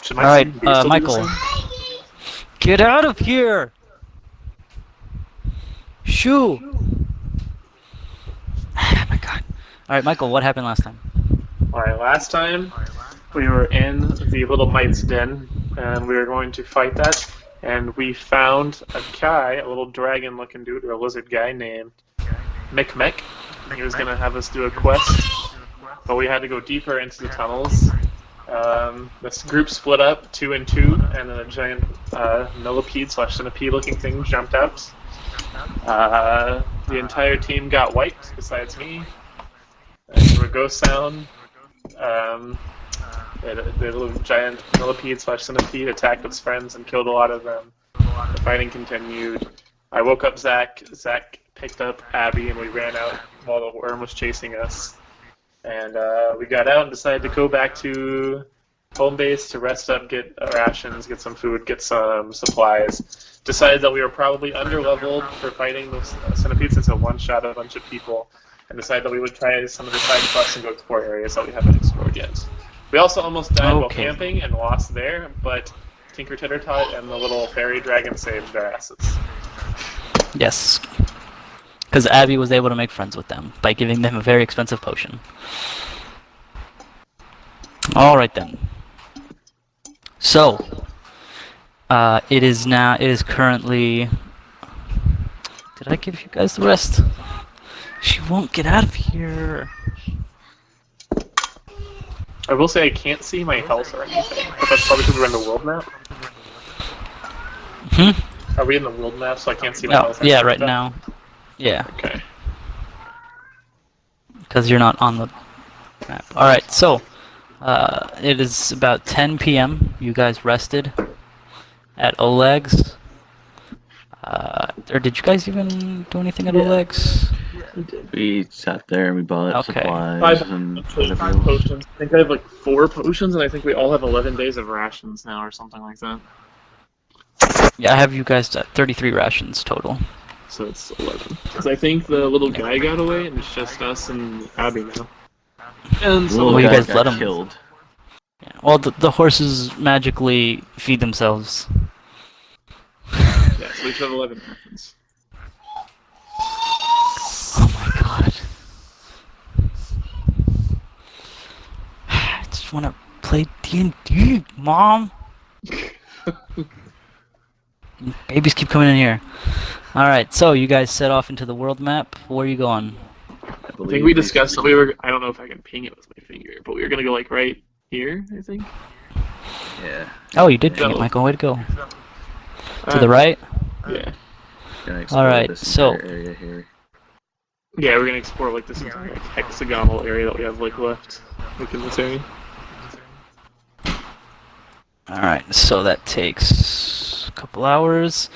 Should All right, beer still be the Michael, same? get out of here! Shoo! Oh my god. All right, Michael, what happened last time? Alright, last time we were in the Little Mite's den, and we were going to fight that, and we found a guy, a little dragon-looking dude, or a lizard guy named Mech. He was going to have us do a quest, but we had to go deeper into the tunnels. This group split up, 2 and 2, and then a giant millipede/centipede-looking thing jumped out. The entire team got wiped, besides me. There were ghost sound. The little giant millipede/centipede attacked its friends and killed a lot of them. The fighting continued. I woke up Zach. Zach picked up Abby, and we ran out while the worm was chasing us. And we got out and decided to go back to home base to rest up, get rations, get some food, get some supplies. Decided that we were probably underleveled for fighting the centipede since it one-shot a bunch of people, and decided that we would try some of the side quests and go explore areas that we haven't explored yet. We also almost died while camping and lost there, but Tinker Tailor Tot and the little fairy dragon saved our asses. Yes. Because Abby was able to make friends with them by giving them a very expensive potion. Alright then. So, it is currently... Did I give you guys the rest? She won't get out of here. I will say I can't see my health or anything, but that's probably because we're in the world map. Are we in the world map so I can't see my health? Yeah, right now. Yeah. Okay. Because you're not on the map. Alright, so, it is about 10 p.m. You guys rested at Oleg's. Or did you guys even do anything at Oleg's? We sat there and we bought supplies and potions. I think I have like 4 potions, and I think we all have 11 days of rations now, or something like that. Yeah, I have you guys at 33 rations total. So it's 11. Because I think the little guy got away, and it's just us and Abby now. And so well, you guys let him killed. Yeah, well, the horses magically feed themselves. Yeah, so we should have 11 rations. Oh my god. I just want to play D&D, Mom! Babies keep coming in here. Alright, so you guys set off into the world map. Where are you going? I think we discussed that we were... I don't know if I can ping it with my finger, but we were going to go like right here, I think. Yeah. Oh, you did ping it, Michael. Way to go. To the right? Yeah. Alright, so... area here. Yeah, we're gonna explore like this entire like, hexagonal area that we have like left, like in this area. Alright, so that takes a couple hours.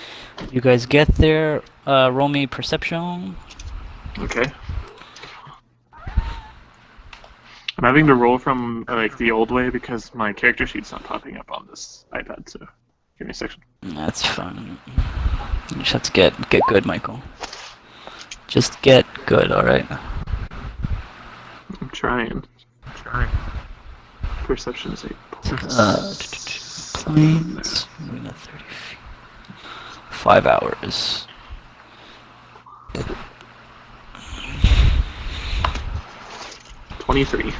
You guys get there. Roll me perception. Okay. I'm having to roll from like the old way because my character sheet's not popping up on this iPad. So give me a section. That's fine. You just have to get good, Michael. Just get good, alright? I'm trying. Perception is 8 points. Planes. 30 feet. 5 hours. 23.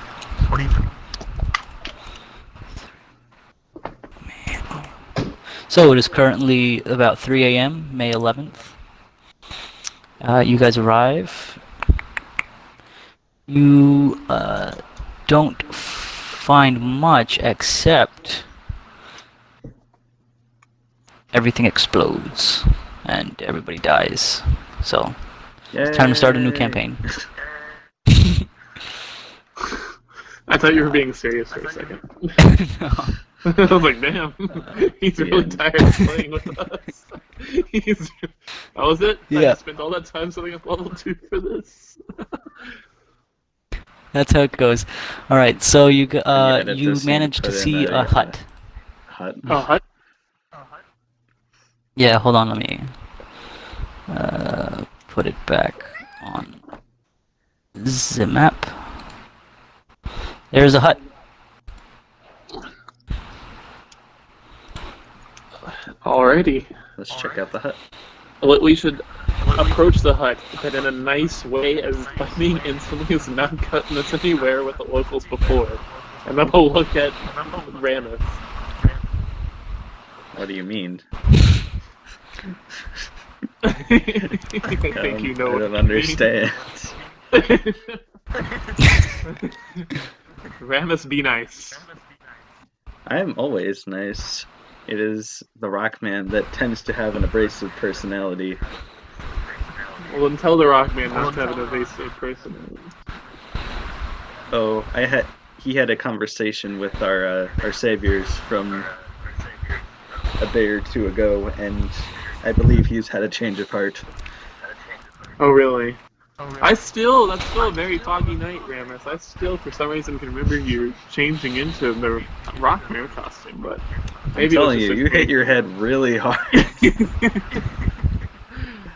So it is currently about 3 a.m., May 11th. You guys arrive. You don't find much except everything explodes and everybody dies. So it's time to start a new campaign. I thought you were being serious for a second. No. I was like, damn, he's really tired of playing with us. That was it? Yeah. I spent all that time setting up level 2 for this. That's how it goes. Alright, so you edit you this and managed to put in see a hut. Hut? Oh, hut? Yeah, hold on, let me put it back on the map. There's a hut. Alrighty. Let's check out the hut. We should approach the hut, but in a nice way, as fighting instantly is not cutting us anywhere with the locals before. And then we'll look at Ramus. What do you mean? I think you know I what don't I understand. Ramus, be nice. I am always nice. It is the Rockman that tends to have an abrasive personality. Well, then tell the Rockman not to have an evasive personality. Oh, he had a conversation with our saviors from a day or two ago, and I believe he's had a change of heart. Oh, really? That's still a very foggy night, Ramus. I still, for some reason, can remember you changing into the Rockman costume, but maybe I'm telling you, you hit your head really hard.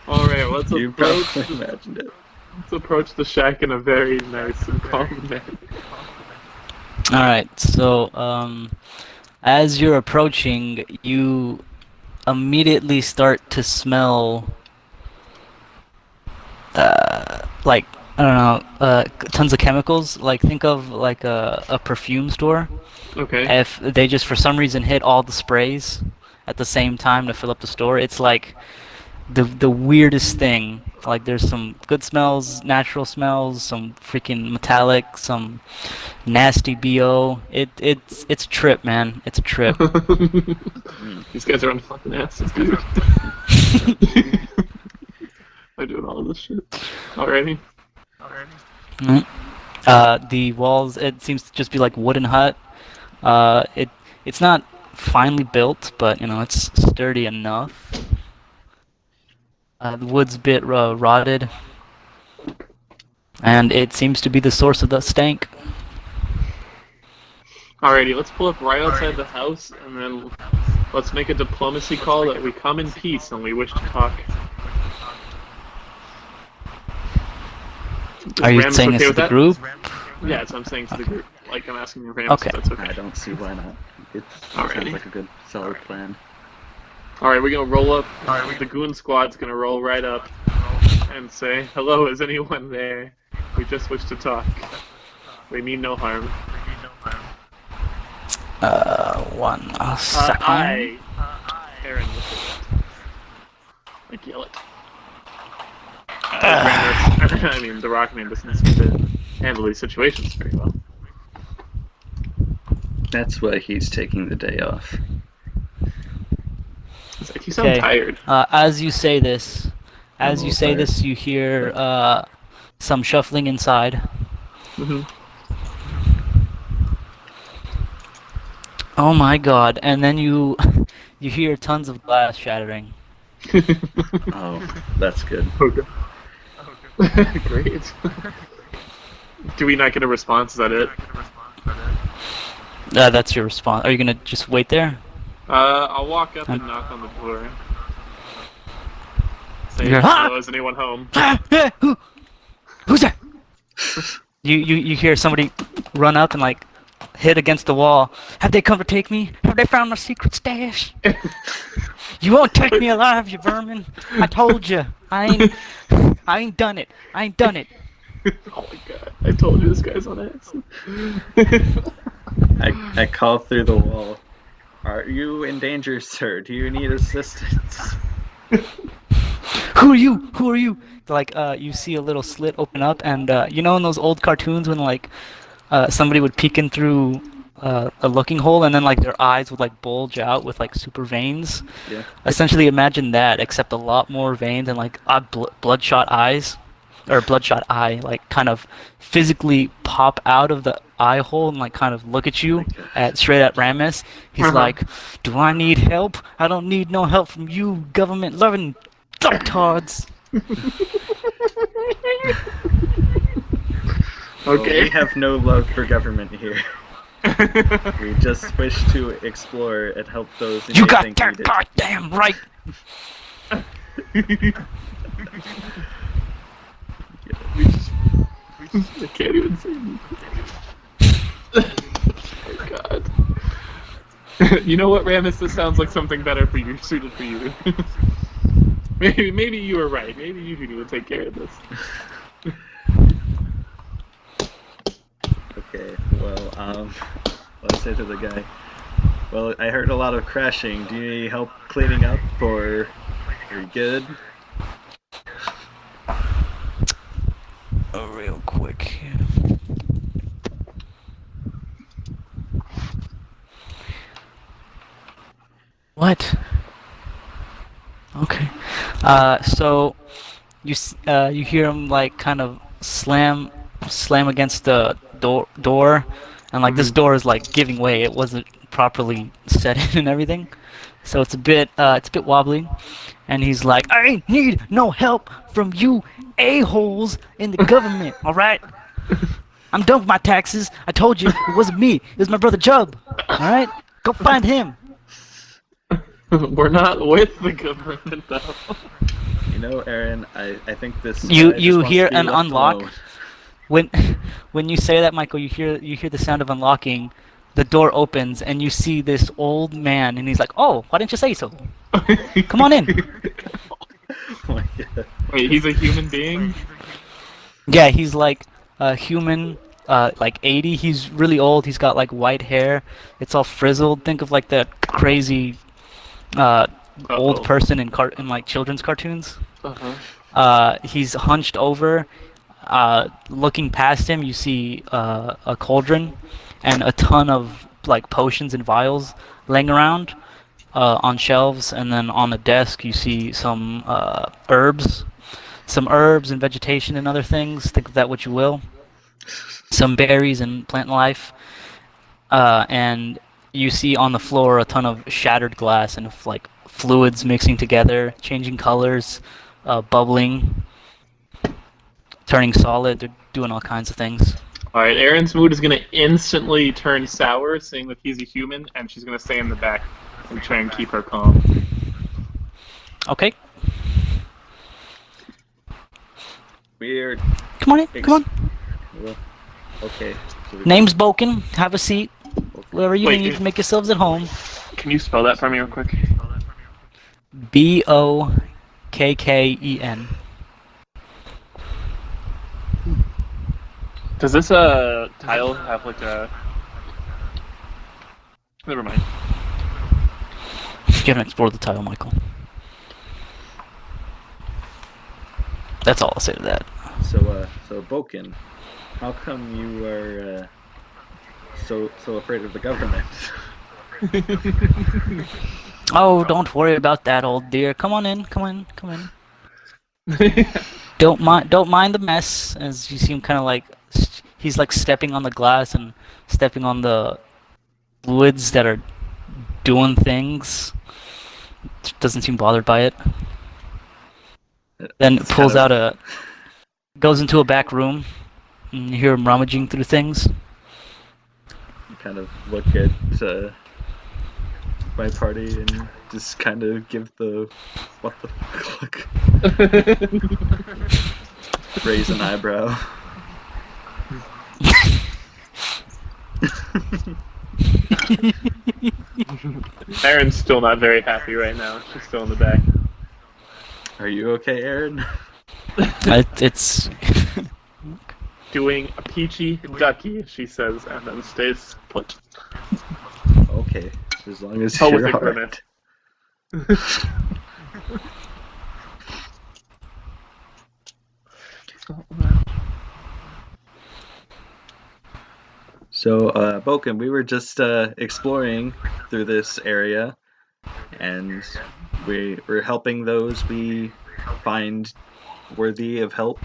Alright, let's imagined it. Let's approach the shack in a very nice and calm manner. Alright, so, as you're approaching, you immediately start to smell, like, I don't know, tons of chemicals. Like, think of, like, a perfume store. Okay. If they just, for some reason, hit all the sprays at the same time to fill up the store, it's like the weirdest thing. Like, there's some good smells, natural smells, some freaking metallic, some nasty BO. It's a trip, man. It's a trip. These guys are on fucking acid, dude. They're doing all this shit. Alrighty. The walls, it seems to just be like wooden hut. It's not finely built, but you know, it's sturdy enough. The wood's a bit rotted, and it seems to be the source of the stank. Alrighty, let's pull up right outside the house, and then let's make a diplomacy call that we come in peace and we wish to talk. Are you saying this to the group? Yeah, that's what I'm saying to the group. Like, I'm asking your Ramus if that's okay. I don't see why not. It Alrighty. sounds like a good, solid plan. Alright, we're gonna roll up. The goon squad's gonna roll right up and say, "Hello, is anyone there? We just wish to talk. We mean no harm." One second. Aaron, like, yell it. I mean, the Rockman doesn't seem to handle these situations very well. That's why he's taking the day off. It's like, you sound tired. As you say this, you hear some shuffling inside. Mm-hmm. Oh my god! And then you hear tons of glass shattering. Oh, that's good. Okay. Great. Do we not get a response? Is that it? That's your response. Are you gonna just wait there? I'll walk up and knock on the door. Say, "Hello, is anyone home?" Who's there? You hear somebody run up and like hit against the wall. Have they come to take me? Have they found my secret stash? You won't take me alive, you vermin! I told you, I ain't done it. I ain't done it. Oh my god! I told you this guy's on acid. I call through the wall. Are you in danger, sir? Do you need assistance? Who are you? Who are you? Like, you see a little slit open up, and you know in those old cartoons when like somebody would peek in through a looking hole, and then like their eyes would like bulge out with like super veins. Yeah. Essentially, imagine that, except a lot more veins and like bloodshot eyes, or bloodshot eye, like kind of physically pop out of the eye hole and like kind of look at you straight at Ramus. He's like, "Do I need help? I don't need no help from you, government-loving fucktards." Okay. Well, we have no love for government here. We just wish to explore and help those in You got that goddamn right! I can't even say anything. Oh god. You know what, Ramus? This sounds like something better for you, suited for you. Maybe you were right. Maybe you need to take care of this. Okay, well, let's say to the guy, well, I heard a lot of crashing. Do you need help cleaning up, or are you good? Oh, real quick. What? Okay. So you hear him like kind of slam against the door, and like this door is like giving way. It wasn't properly set in and everything, so it's a bit wobbly. And he's like, I need no help from you a-holes in the government. All right. I'm done with my taxes. I told you it wasn't me. It was my brother Jub. All right. Go find him. We're not with the government, though. You know, Aaron, I think this. You guy just wants hear to be an left unlock. alone. When you say that, Michael, you hear the sound of unlocking. The door opens and you see this old man, and he's like, "Oh, why didn't you say so? Come on in." Oh my God. Wait, he's a human being? Yeah, he's like a human, like 80. He's really old. He's got like white hair. It's all frizzled. Think of like that crazy old person in like children's cartoons. He's hunched over. Looking past him, you see a cauldron and a ton of like potions and vials laying around on shelves, and then on the desk you see some herbs and vegetation and other things. Think of that what you will. Some berries and plant life, and you see on the floor a ton of shattered glass and like fluids mixing together, changing colors, bubbling, turning solid. They're doing all kinds of things. Alright, Aaron's mood is going to instantly turn sour, seeing that he's a human, and she's going to stay in the back and try and keep her calm. Okay. Weird. Come on in. Come on. Well, okay. So Name's Boken. Have a seat. Wherever you Wait, need, make yourselves at home. Can you spell that for me real quick? Bokken. Does this tile have like a... Never mind. You haven't explored the tile, Michael. That's all I'll say to that. So Boken, how come you are so afraid of the government? Oh, don't worry about that, old dear. Come on in. Come in. Don't mind the mess. As you see him kind of like he's like stepping on the glass and stepping on the fluids that are doing things. Doesn't seem bothered by it. Then pulls out goes into a back room, and you hear him rummaging through things. You kind of look at my party and just kind of give the what the fuck look. Raise an eyebrow. Aaron's still not very happy right now. She's still in the back. Are you okay, Aaron? It's Doing a peachy ducky, she says, and then stays put. Okay, as long as Oh, with you're a alright. So, Boken, we were just exploring through this area, and we're helping those we find worthy of help,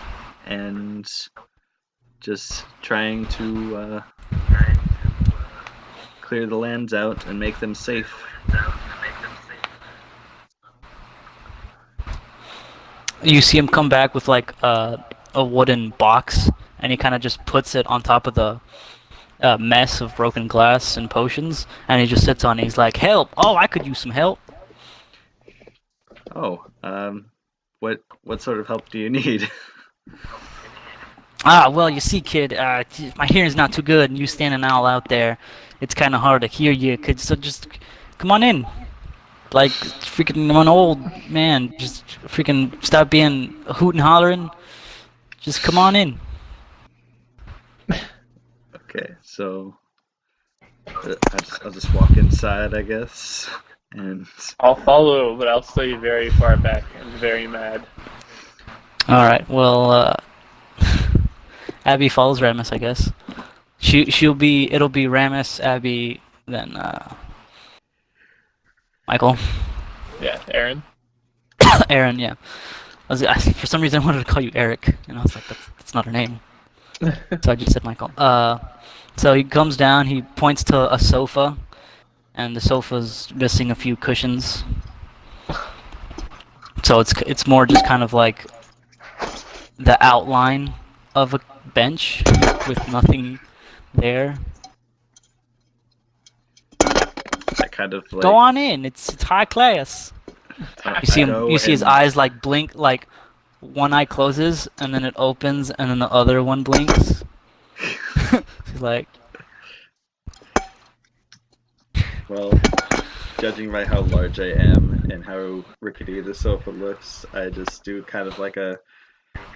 and just trying to clear the lands out and make them safe. you see him come back with like a wooden box, and he kind of just puts it on top of the mess of broken glass and potions, and he just sits on it. He's like, "Help! Oh, I could use some help." Oh, what sort of help do you need? Ah, well, you see, kid, my hearing's not too good, and you standing all out there, it's kind of hard to hear you. So just come on in. Like, freaking, I'm an old man. Just freaking stop being hoot and hollering. Just come on in. Okay, so I'll just walk inside, I guess, and I'll follow, but I'll stay very far back and very mad. All right. Well, Abby follows Ramus, I guess. It'll be Ramus, Abby, then Michael, Yeah, Aaron. Aaron. Yeah. For some reason I wanted to call you Eric, and I was like, that's not her name. So I just said Michael. So he comes down. He points to a sofa, and the sofa's missing a few cushions. So it's more just kind of like the outline of a bench with nothing there. I kind of like Go on in. It's high class. You see him. You see his eyes like blink. Like one eye closes and then it opens and then the other one blinks. He's like, well, judging by how large I am and how rickety the sofa looks, I just do kind of like a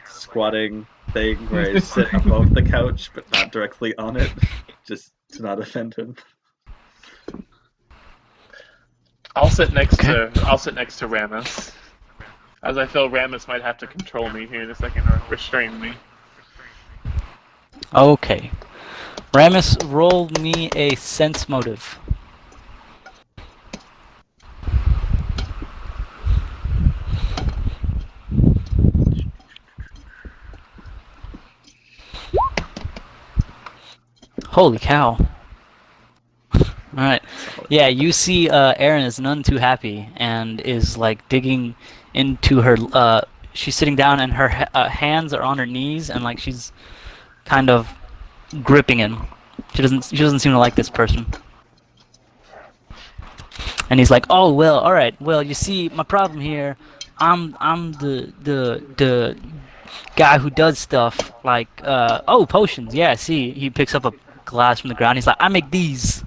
squatting thing where I sit above the couch but not directly on it, just to not offend him. I'll sit next to Ramus, as I feel Ramus might have to control me here in a second or restrain me. okay. Ramus, roll me a sense motive. Holy cow. Alright. Yeah, you see Erin is none too happy and is like digging into her she's sitting down and her hands are on her knees and like she's kind of gripping him. She doesn't seem to like this person. And he's like, "Oh, well, all right. Well, you see, my problem here, I'm the guy who does stuff like oh, potions. Yeah, see." He picks up a glass from the ground. He's like, "I make these."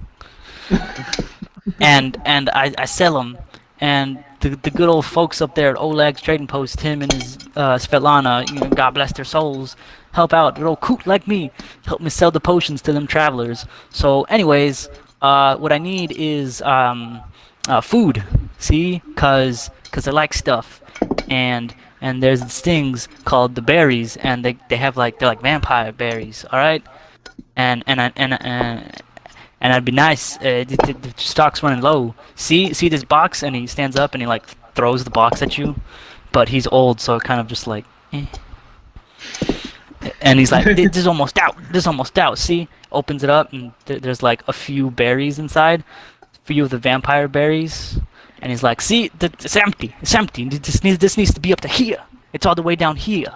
and I sell them, and the good old folks up there at Oleg's Trading Post, him and his Svetlana, you know, God bless their souls, help out. They're all coot like me, help me sell the potions to them travelers. So, anyways, what I need is food. See, cause I like stuff, and there's these things called the berries, and they're like vampire berries. All right, and I'd be nice. The stock's running low. See this box, and he stands up and he like throws the box at you, but he's old, so it kind of just like, eh. And he's like, this is almost out. This is almost out. See, opens it up, and there's like a few berries inside, a few of the vampire berries, and he's like, see, it's empty. It's empty. This needs to be up to here. It's all the way down here.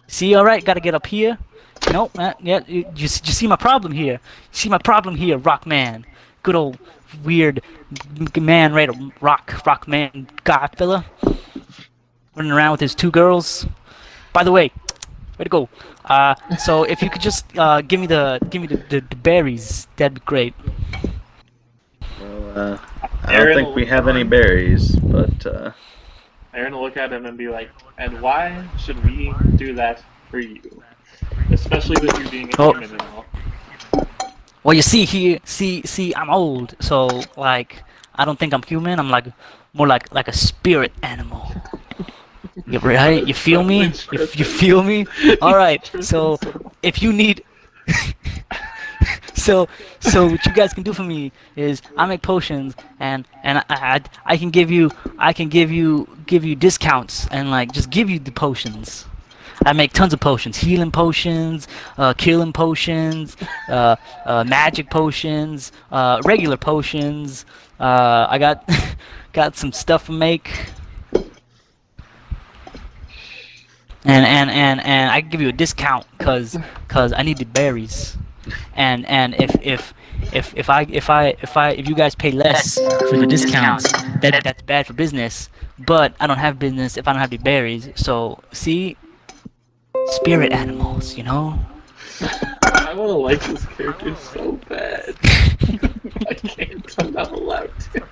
See, all right, gotta get up here. Nope, yeah, you see my problem here. You see my problem here, rock man. Good old weird man, right? Rock man guy fella. Running around with his two girls. By the way, way to go. So if you could just give me the berries, that'd be great. Well, I don't think we have any berries, but Aaron will look at him and be like, "And why should we do that for you? Especially with you being a human and all." Well, you see, I'm old, so like I don't think I'm human. I'm like more like a spirit animal. You right? You feel me? You feel me? All right. So if you need, so what you guys can do for me is I make potions, and I can give you discounts and like just give you the potions. I make tons of potions, healing potions, killing potions, magic potions, regular potions. I got some stuff to make, and I can give you a discount cause I need the berries, and if you guys pay less for the discounts, that's bad for business. But I don't have business if I don't have the berries. So see. Spirit animals, you know? I want to like this character so bad. I can't. I'm not allowed to.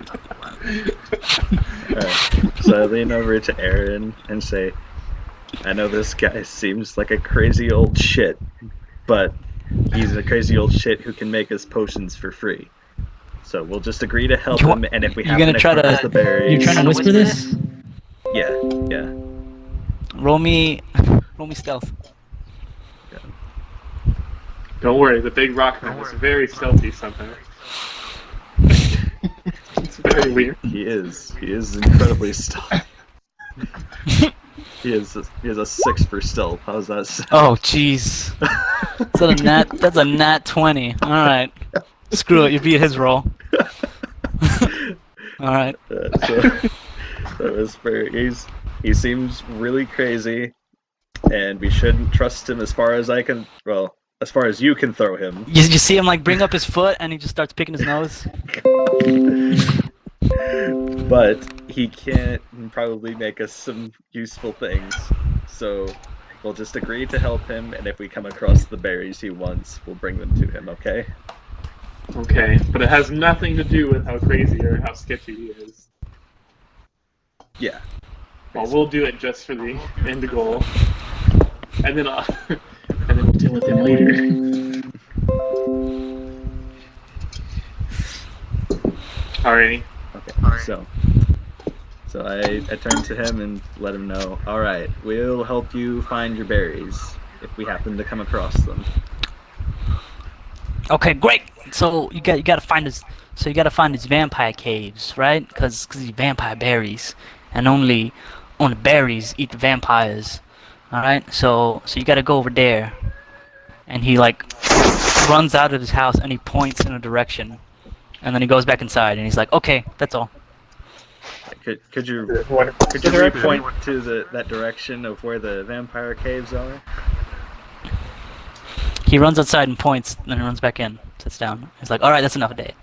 Alright, so I lean over to Aaron and say, I know this guy seems like a crazy old shit, but he's a crazy old shit who can make us potions for free. So we'll just agree to help him, and if we You happen gonna to try cross to? the berries... You trying to whisper this? Yeah. Roll me stealth. Don't worry, the big rock man is very stealthy somehow. It's very weird. He is incredibly stealthy. He has a 6 for stealth. How's that sound? Oh jeez. That's a nat 20. All right. Screw it. You beat his roll. All right. He seems really crazy, and we shouldn't trust him as far as you can throw him. You see him like bring up his foot and he just starts picking his nose. But he can probably make us some useful things. So we'll just agree to help him, and if we come across the berries he wants, we'll bring them to him, okay? Okay, but it has nothing to do with how crazy or how sketchy he is. Yeah. Well, we'll do it just for the end goal. And then we'll deal with him later. Alrighty. Okay, so I turn to him and let him know, alright, we'll help you find your berries if we happen to come across them. Okay, great. So you gotta find his vampire caves, right? Because these vampire berries, and only berries eat the vampires. All right. So you gotta go over there, and he like runs out of his house and he points in a direction, and then he goes back inside and he's like, okay, that's all. Could you re-point to that direction of where the vampire caves are? He runs outside and points, then he runs back in, sits down. He's like, all right, that's enough a day.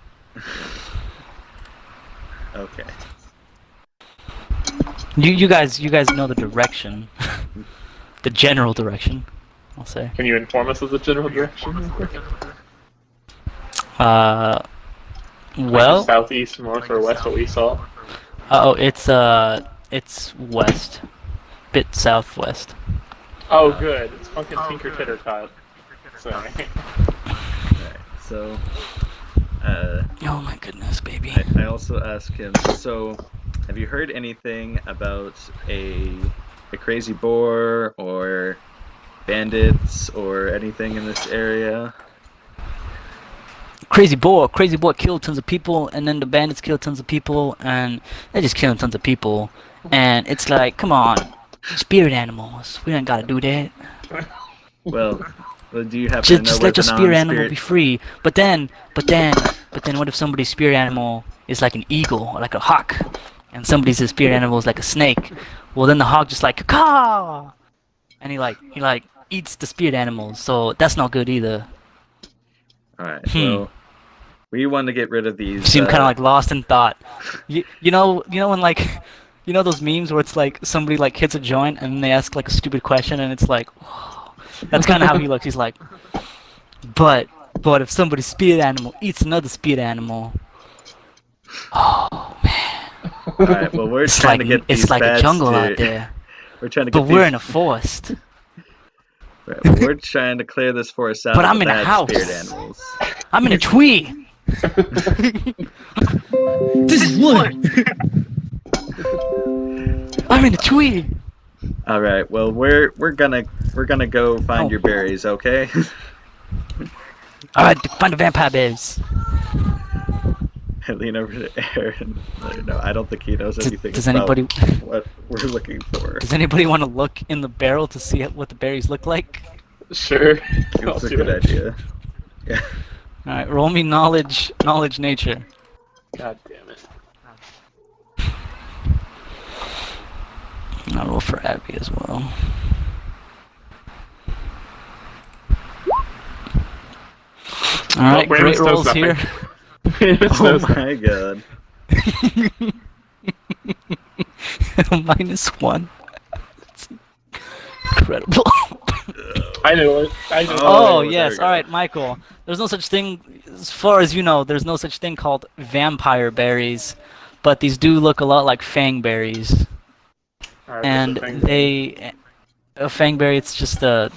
Okay. You guys know the direction, the general direction, I'll say. Can you inform us of the general direction? Well, like southeast, north, or west? What we saw. Oh, it's west, bit southwest. Oh, good. It's fucking Tinker Titter Tot. Sorry. Alright, so Oh my goodness, baby. I also asked him, so have you heard anything about a crazy boar or bandits or anything in this area? Crazy boar killed tons of people, and then the bandits killed tons of people, and they're just killing tons of people. And it's like, come on, spirit animals. We don't gotta do that. Well, do you happen to know Just where let your the spirit animal non-spirit... be free. But then, what if somebody's spirit animal is like an eagle or like a hawk, and somebody's spirit animal is like a snake? Well, then the hawk just like caw, and he eats the spirit animals. So that's not good either. All right. Well, we want to get rid of these. You seem kind of like lost in thought. You know when like, you know those memes where it's like somebody like hits a joint and then they ask like a stupid question and it's like, oh. That's kind of how he looks. He's like, but if somebody's spirit animal eats another spirit animal, oh man. All right. Well, we're trying to get these it's like a bats jungle to... out there. We're trying to get. But we're in a forest. Right, well, we're trying to clear this forest out. But of I'm the in a bad house. Spirit animals. I'm in a tree. This is wood. I'm in a tree. All right. Well, we're gonna go find your berries, okay? All right, find the vampire berries. I lean over to Aaron. No, I don't think he knows anything Does about anybody? what we're looking for. Does anybody want to look in the barrel to see what the berries look like? Sure. It's a good idea. Yeah. All right, roll me knowledge, nature. God damn it. I'll roll for Abby as well. All right, great rolls here. Oh my god. -1. That's incredible. Oh I know it. I know. Oh, Oh, there yes. we go. All right, Michael. There's no such thing, as far as you know, there's no such thing called vampire berries, but these do look a lot like fang berries. Alright, what's the And thing? a fangberry, it's just uh,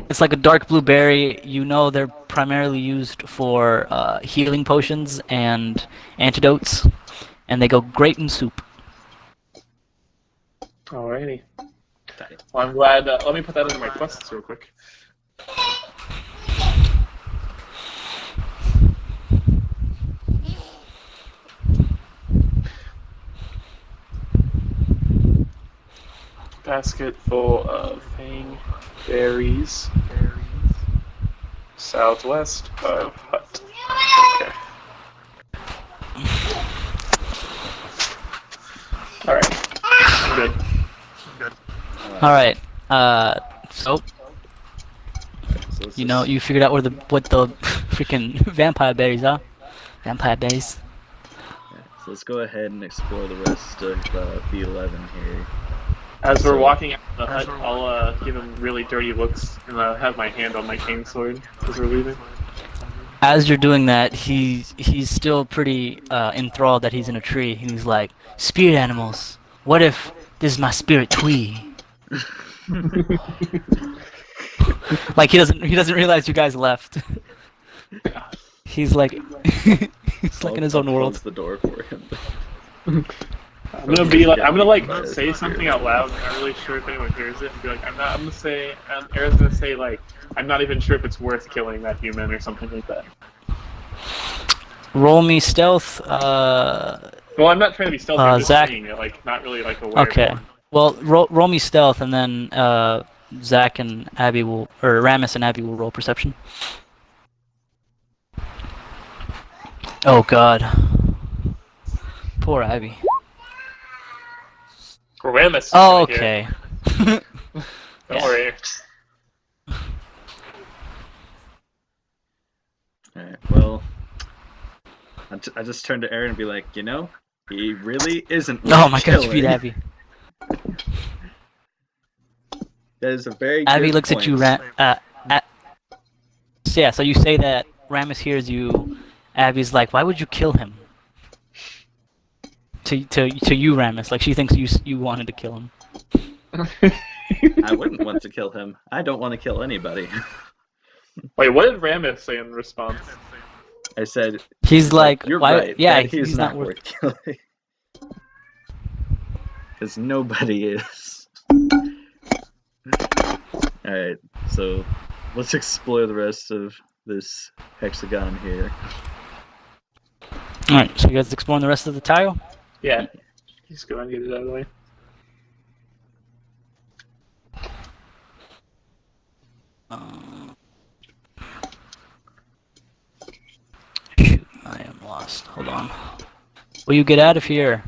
it's like a dark blue berry. You know, they're primarily used for healing potions and antidotes, and they go great in soup. Alrighty. Well, I'm glad. Let me put that into my quests real quick. Basket full of fang berries. Southwest of hut. Okay. Alright. I'm good. All right. So So let's you know, just- you figured out what the freaking vampire berries are. Vampire berries. so let's go ahead and explore the rest of B11 here. As we're So- walking out of the hut, I'll give him really dirty looks and have my hand on my cane sword as we're leaving. As you're doing that, he's still pretty enthralled that he's in a tree. And he's like, "Spirit animals. What if this is my spirit twee?" Like he doesn't realize you guys left. He's like he's like in his I'll own world. close the door for him. I'm gonna like say something out loud. I'm not really sure if anyone hears it. And be like, I'm Aaron's gonna say like, I'm not even sure if it's worth killing that human or something like that. Roll me stealth. Well, I'm not trying to be stealthy. I'm just Zach- saying it, like not really like aware. Okay. Well, roll me stealth, and then Zach and Abby will, or Ramus and Abby will roll perception. Oh God. Poor Abby. Ramus. Oh, okay. Don't Yeah. worry. Alright, well, I just turned to Aaron and be like, you know, he really isn't. Oh worth my God, you beat killing. Abby. That is a very Abby good looks point. at you. So yeah, so you say that Ramus hears you. Abby's like, "Why would you kill him?" To you, Ramus. Like she thinks you wanted to kill him. I wouldn't want to kill him. I don't want to kill anybody. Wait, what did Ramus say in response? I said, He's like, you're "Why?" right. Yeah, that he's not worth killing. Because nobody is. Alright, so let's explore the rest of this hexagon here. All right, so you guys exploring the rest of the tile. Yeah. Just go and get it out of the way. Shoot, I am lost. Hold on. Will you get out of here?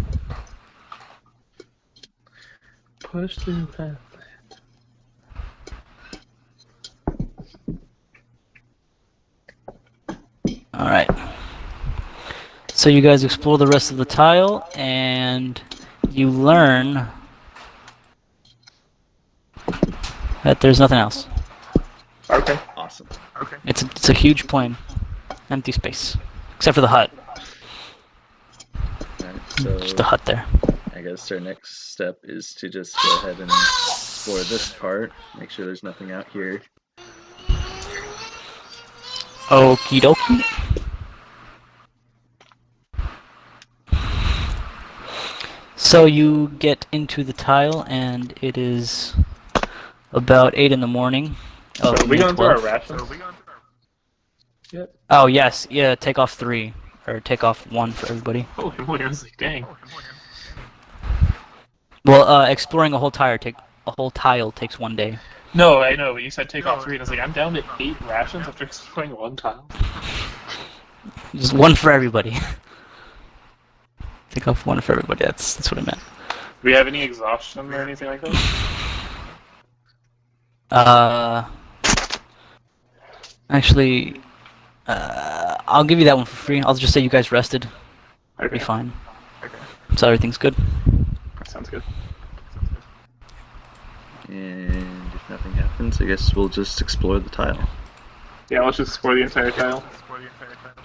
Push through that. All right. So you guys explore the rest of the tile, and you learn that there's nothing else. Okay. Awesome. It's a huge plain, empty space, except for the hut. Alright, Just so the hut there. I guess our next step is to just go ahead and explore this part. Make sure there's nothing out here. Okie dokie. So you get into the tile, and it is about 8 in the morning. So Of are we May going through our 12th. rations? Yep. Oh yes, yeah. Take off 3, or take off 1 for everybody. Holy moly, I was like, dang. Well, exploring a whole tile takes 1 day. No, I know, but you said take off 3, and I was like, I'm down to 8 rations after exploring 1 tile. Just 1 for everybody. Take off 1 for everybody. That's what I meant. Do we have any exhaustion or anything like that? Actually, I'll give you that one for free. I'll just say you guys rested. It'll be Okay. fine. Okay. So everything's good. That sounds good. And if nothing happens, I guess we'll just explore the tile. Yeah, let's just explore the entire tile.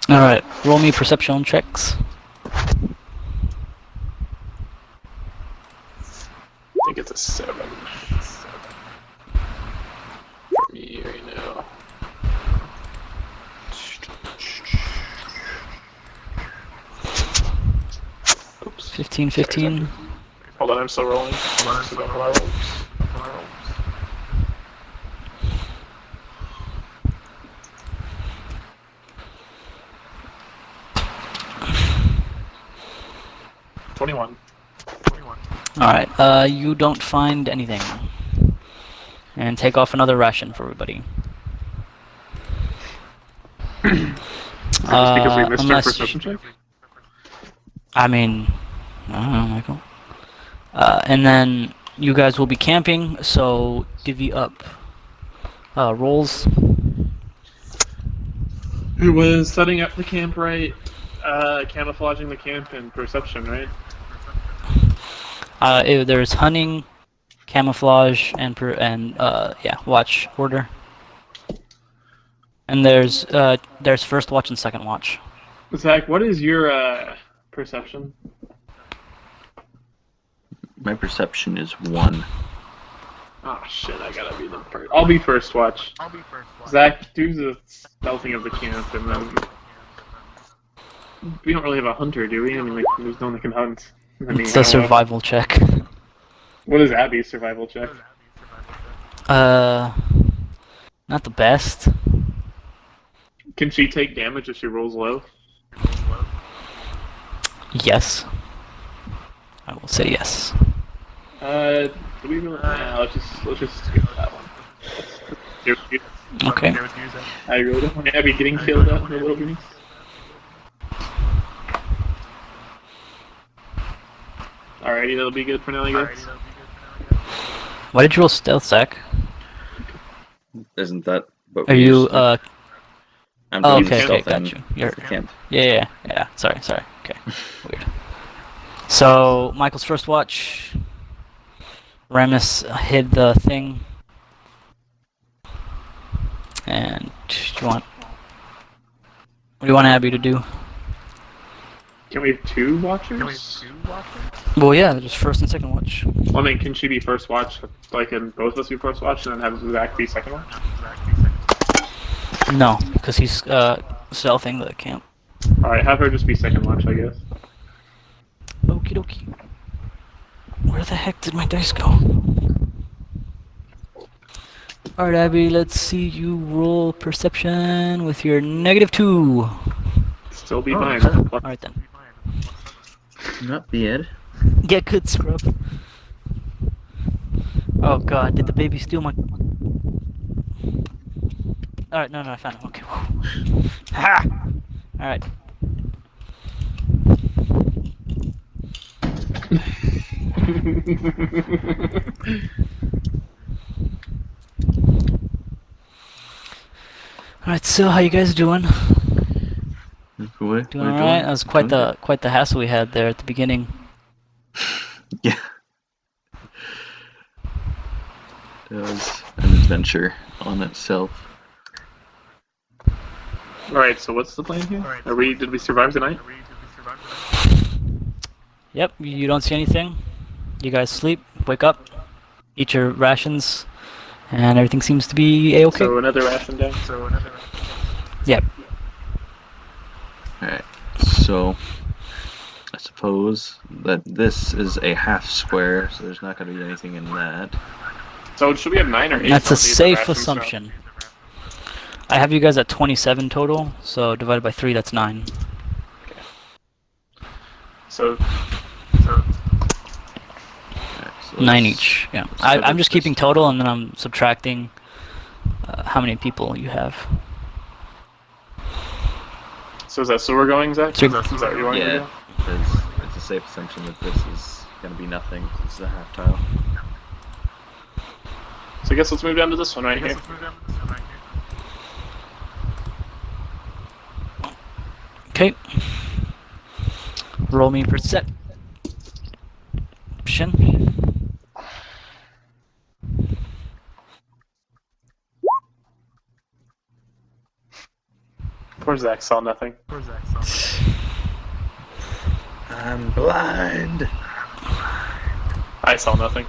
Alright, roll me perception checks. I think it's a 7. For me right now. Oops. 15. Hold on, I'm still rolling. Hold on, I'm still going for my rolls. 21. Alright, you don't find anything. And take off another ration for everybody. Just because we missed our unless perception check? I mean, I don't know, Michael. And then you guys will be camping, so divvy up rolls. It was setting up the camp right, camouflaging the camp, and perception, right? There's hunting, camouflage, and watch order. And there's first watch and second watch. Zach, what is your perception? My perception is 1. Oh shit, I gotta be the first. I'll be first watch. Zach, do the stealthing of the camp, and then... We don't really have a hunter, do we? I mean, like, there's no one that can hunt. I mean, It's a survival check. What is Abby's survival check? Not the best. Can she take damage if she rolls low? Yes. I will say yes. Do we really? Nah, let's just skip that one. Okay. I really don't want Abby getting killed out in the wilderness. Alrighty, that'll be good for now, I guess. Why did you roll stealth, Zach? Isn't that what Are we you used to- I'm Oh, doing okay, stealth got and you. You're camp. yeah. Sorry. Okay, weird. So Michael's first watch. Ramus hid the thing, and what do you want Abby to do? Can we have 2 watchers? Well, yeah, there's first and second watch. Well, I mean, can she be first watch? Like, can both of us be first watch, and then have Zach be second watch? No, because he's stealthing the camp. Alright, have her just be second watch, I guess. Okie dokie. Where the heck did my dice go? Alright, Abby, let's see you roll perception with your -2. Still be Oh, mine. okay. Alright then. Not bad. Get good, scrub. Oh god, did the baby steal my... Alright, no, I found him. Okay. Ha! Alright. Alright, so how you guys doing? What Doing alright? That was quite the hassle we had there at the beginning. Yeah. It was an adventure on itself. Alright, so what's the plan here? Did we survive tonight? Yep, you don't see anything. You guys sleep, wake up, eat your rations, and everything seems to be a-okay. So another ration day? Yep. Alright, so I suppose that this is a half square, so there's not going to be anything in that. So should we have 9 or 8? That's a These are safe rations, assumption. I have you guys at 27 total, so divided by 3, that's 9. So Alright, so 9 let's- each, yeah. so I'm that's just keeping total, and then I'm subtracting how many people you have. So is that so we're going, Zach? So- Is that what you want to Yeah, do? because it's a safe assumption that this is going to be nothing. This is a half tile. So I guess let's move down to this one right here. Okay. Roll me perception. Poor Zach saw nothing. I'm blind. I saw nothing.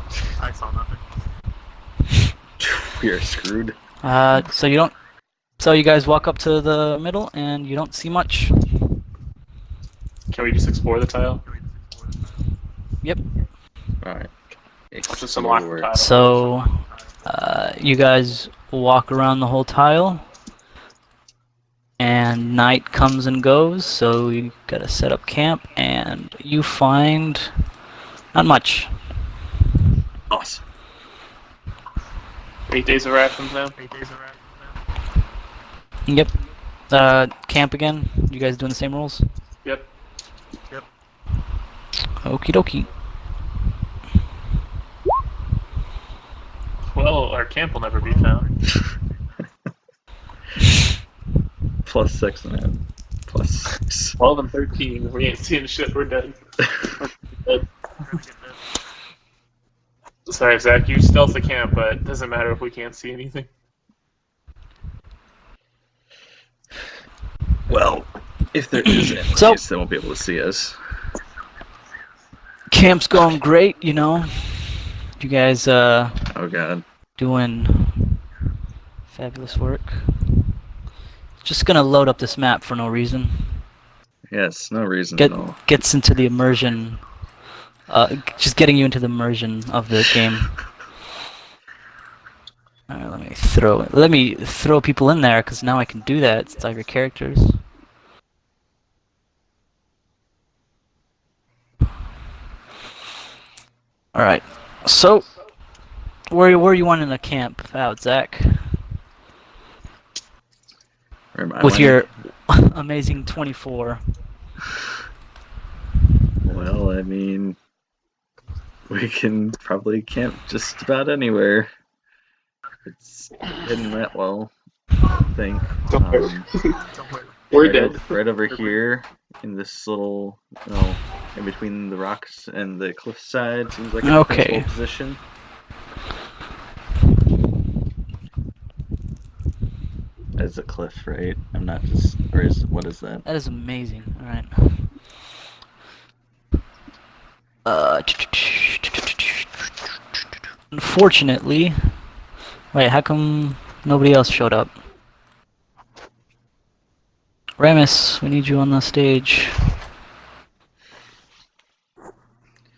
You're screwed. So you don't. So you guys walk up to the middle, and you don't see much. Can we just explore the tile? Yep. Alright. Just unlock the tile. So, you guys walk around the whole tile, and night comes and goes, so you gotta set up camp, and you find not much. Awesome. 8 days of rations now. Yep. Camp again. You guys doing the same rules? Yep. Okie dokie. Well, our camp will never be found. +6 now. +6. 12 and 13. We ain't seeing shit. We're dead. Sorry, Zach. You stealth the camp, but it doesn't matter if we can't see anything. Well, if there is enemies, they won't be able to see us. Camp's going great, you know. You guys, Oh god. doing fabulous work. Just gonna load up this map for no reason. Yes, no reason at all. Gets into the immersion. Just getting you into the immersion of the game. Alright, let me throw people in there, because now I can do that. It's like your characters. Alright, so where you wanting to camp out, Zach? With your amazing 24. Well, I mean, we can probably camp just about anywhere. It's hidden that well, I think. Don't worry. We're dead. Right over here, in this little, in between the rocks and the cliffside, seems like a principal position. That's a cliff, right? I'm not just, what is that? That is amazing. Alright. Unfortunately, wait, how come nobody else showed up? Remus, we need you on the stage.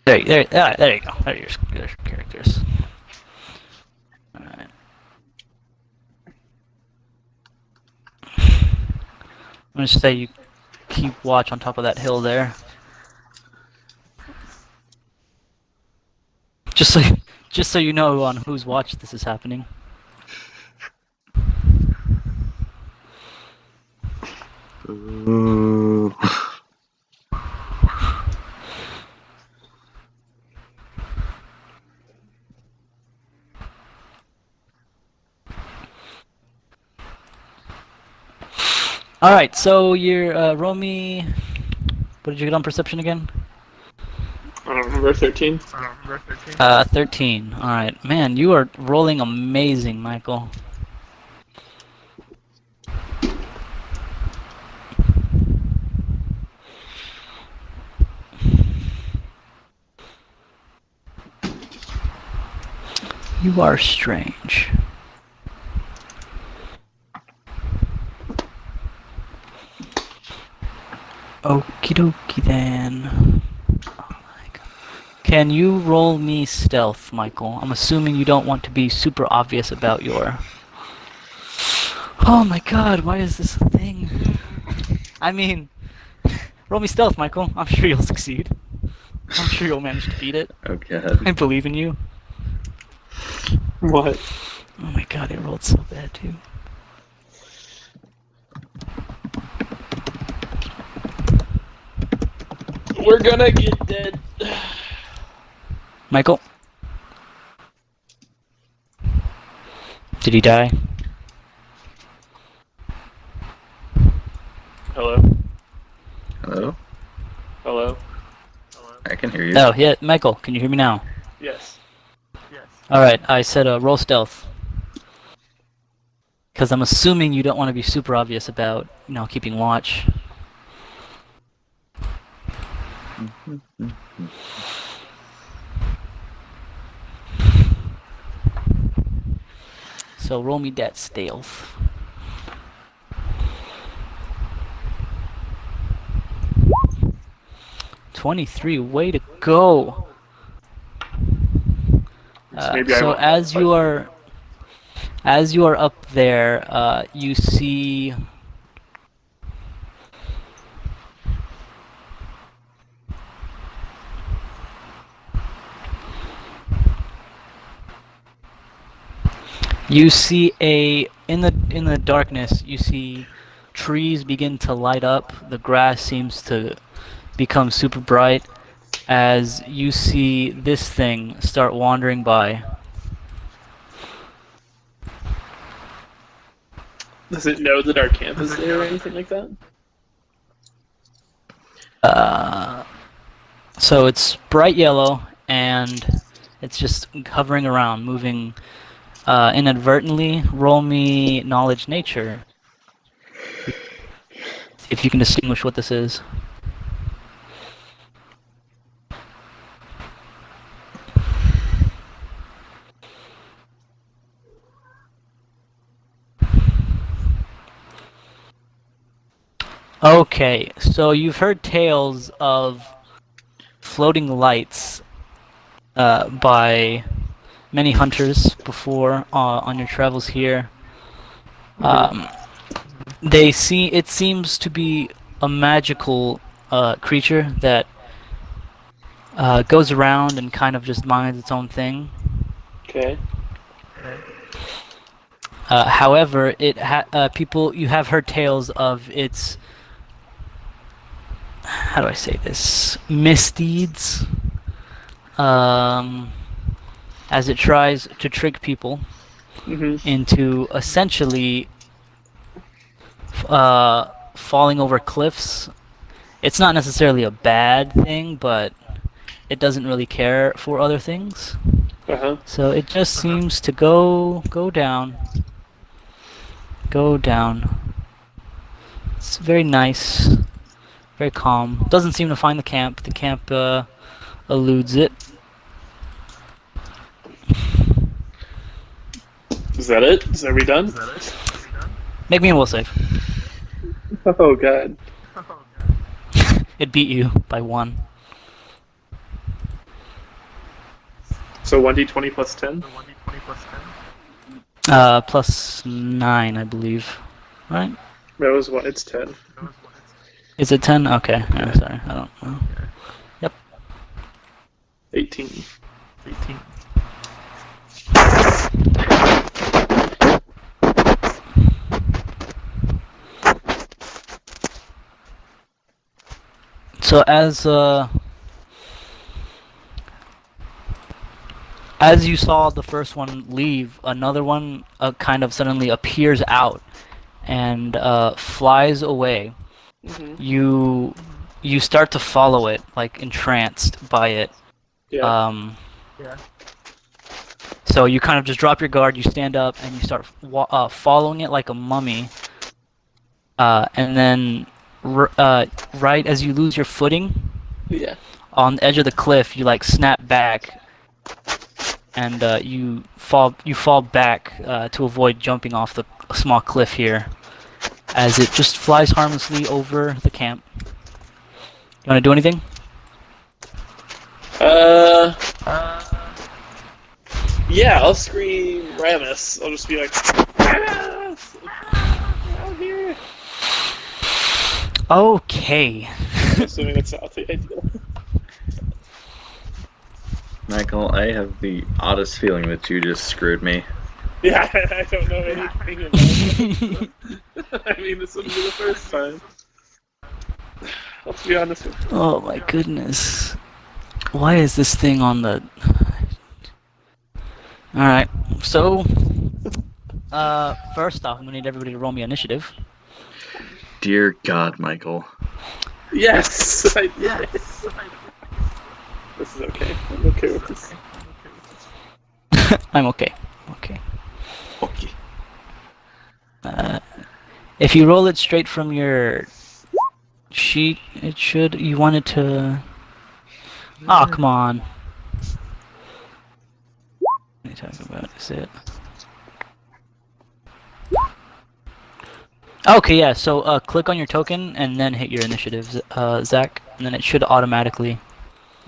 There you go. There are your characters. Alright. I'm gonna say you keep watch on top of that hill there. Just so you know on whose watch this is happening. Ooh. Alright, so you're, roll me... What did you get on perception again? I don't remember, 13? 13. Alright. Man, you are rolling amazing, Michael. You are strange. Okie dokie then. Oh my god. Can you roll me stealth, Michael? I'm assuming you don't want to be super obvious about your... Oh my god, why is this a thing? I mean, roll me stealth, Michael. I'm sure you'll succeed. I'm sure you'll manage to beat it. Oh god. I believe in you. What? Oh my god, it rolled so bad too. We're gonna get dead. Michael? Did he die? Hello? Hello? Hello? I can hear you. Oh, yeah, Michael, can you hear me now? Yes. Alright, I said roll stealth. Because I'm assuming you don't want to be super obvious about, keeping watch. So roll me that stealth. '23, way to go! Maybe I So won't. as you are up there, you see in the darkness, you see trees begin to light up. The grass seems to become super bright as you see this thing start wandering by. Does it know that our camp is there or anything like that? So it's bright yellow and it's just hovering around, moving inadvertently. Roll me knowledge nature. See if you can distinguish what this is. Okay, so you've heard tales of floating lights by many hunters before on your travels here. It seems to be a magical creature that goes around and kind of just minds its own thing. Okay. However, you have heard tales of its, how do I say this, misdeeds, as it tries to trick people into essentially falling over cliffs. It's not necessarily a bad thing, but it doesn't really care for other things. So it just seems to go down. Go down. It's very nice. Very calm. Doesn't seem to find the camp. The camp eludes it. Is that it? Are we done? Make me a will save. Oh god. It beat you by 1. So 1d20 plus 10? Plus 9, I believe. Right? That was what? It's 10. Is it 10? Okay. Yeah, sorry. I don't know. Yep. 18. So as you saw the first one leave, another one kind of suddenly appears out and flies away. You start to follow it, like entranced by it. Yeah. So you kind of just drop your guard, you stand up, and you start following it like a mummy. And then, right as you lose your footing, on the edge of the cliff, you like snap back, and you fall back to avoid jumping off the small cliff here, as it just flies harmlessly over the camp. You want to do anything? Yeah, I'll scream Ramus. I'll just be like, Ramus! Out here! Okay. I'm assuming it's not the ideal. Michael, I have the oddest feeling that you just screwed me. Yeah, I don't know anything about it. I mean, this wouldn't be the first time. Let's be honest with you. Oh my goodness. Why is this thing on the... Alright, so... first off, I'm gonna need everybody to roll me initiative. Dear God, Michael. Yes! Yes! This is okay. I'm okay with this. I'm okay. Okay. Okay. If you roll it straight from your sheet, it should. You want it to. Oh, come on. What are you talking about? Is it? Okay, yeah. So click on your token and then hit your initiative, Zach, and then it should automatically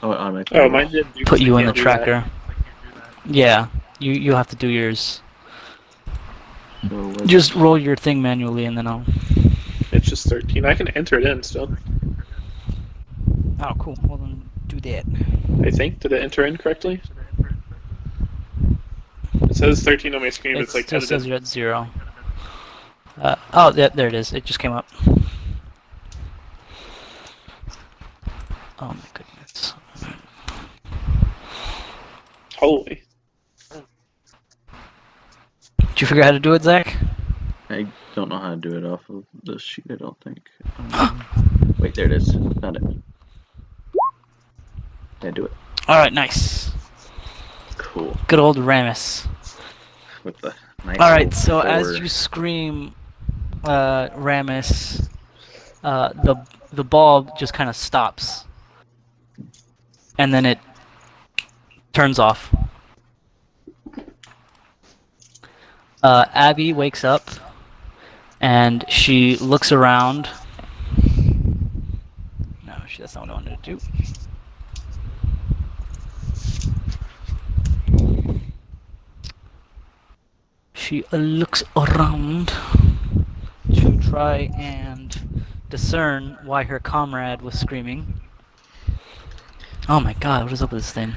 Oh, it automatically. Oh, mine did. put you in the Can't do that. tracker. Yeah, you have to do yours. So what's- Just roll your thing manually, and then I'll. It's just 13. I can enter it in still. Oh, cool. Well then, do that. I think. Did it enter in correctly? It says 13 on my screen, but It it's like still says edited. you're at 0. Oh, there it is. It just came up. Oh my goodness. Holy. Did you figure out how to do it, Zach? I don't know how to do it off of the sheet. I don't think. Wait, there it is. Found it. Did I do it? Alright, nice. Cool. Good old Ramus. With the nice. Alright, little so as forward. you scream, Ramus, the ball just kind of stops. And then it turns off. Abby wakes up and she looks around. No, that's not what I wanted to do. She looks around to try and discern why her comrade was screaming. Oh my god, what is up with this thing?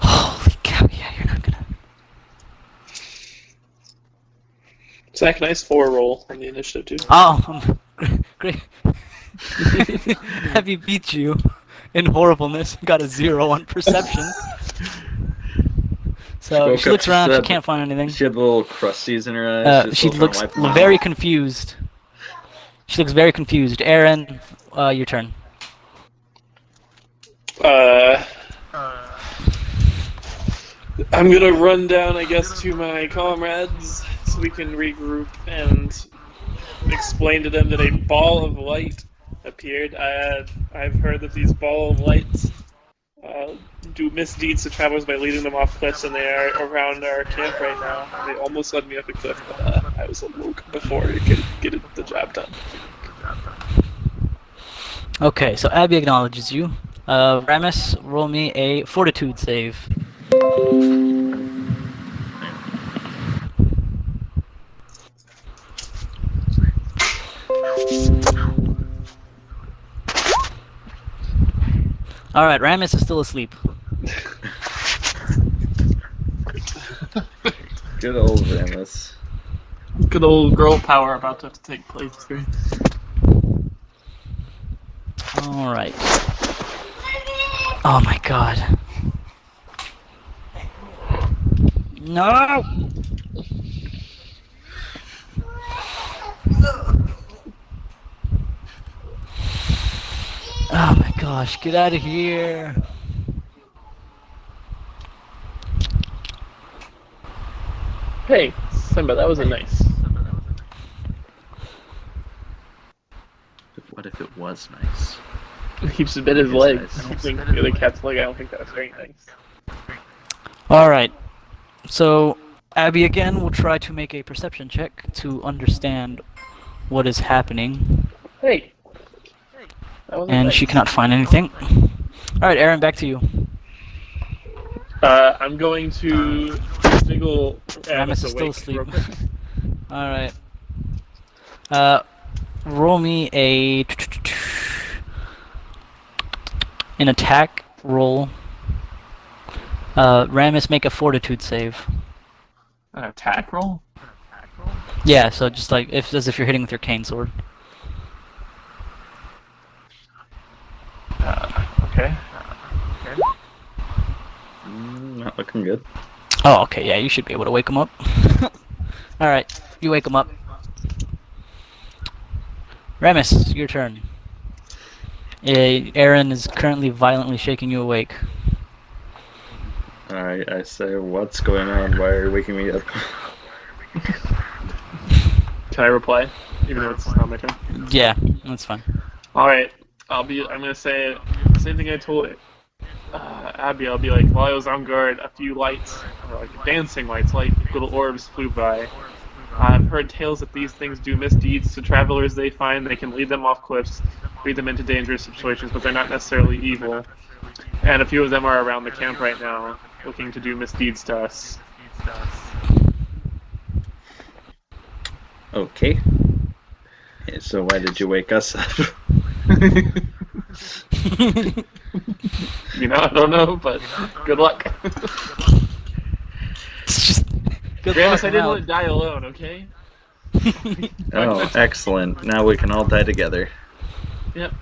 Holy cow, yeah, you're not gonna... Zach, nice 4 roll on the initiative, too. Oh, great. Abby beat you in horribleness. Got a 0 on perception. So woke she up, looks around, she said- can't find anything. She had the little crusties in her eyes. She looks very confused. She looks very confused. Aaron, your turn. I'm gonna run down, I guess, to my comrades so we can regroup and explain to them that a ball of light appeared. I've heard that these ball of lights do misdeeds to travelers by leading them off cliffs, and they are around our camp right now. They almost led me up a cliff, but I was awoke before it could get the job done. Okay, so Abby acknowledges you. Ramus, roll me a fortitude save. Alright, Ramus is still asleep. Good old Ramus. Good old girl power about to take place here. Alright. Oh my god. No! Oh my gosh, get out of here. Hey, Simba, that was a nice. What if it was nice? Keeps a bit his Yes, legs. nice. I think the other cat's leg. I don't think that was very nice. Alright. So, Abby again will try to make a perception check to understand what is happening. Hey. That wasn't And nice. she cannot find anything. Alright, Aaron, back to you. I'm going to sniggle Ramus is still awake asleep. real quick. Alright. Roll me an attack roll. Ramus, make a fortitude save. An attack roll? Yeah, so just like as if you're hitting with your cane sword. Okay. Not looking good. Oh, okay, yeah, you should be able to wake him up. Alright, you wake him up. Ramus, your turn. Aaron is currently violently shaking you awake. Alright, I say, what's going on? Why are you waking me up? Can I reply? Even though it's not my turn. Yeah, that's fine. Alright. I'm gonna say the same thing I told Abby. I'll be like, while I was on guard, a few lights, or like dancing lights, like little orbs flew by. I've heard tales that these things do misdeeds to travelers they find. They can lead them off cliffs, lead them into dangerous situations, but they're not necessarily evil. And a few of them are around the camp right now, looking to do misdeeds to us. Okay. So why did you wake us up? I don't know, but good luck. It's just good Gramus, luck, I didn't Mal. want to die alone, okay? Oh, excellent. Now we can all die together. Yep.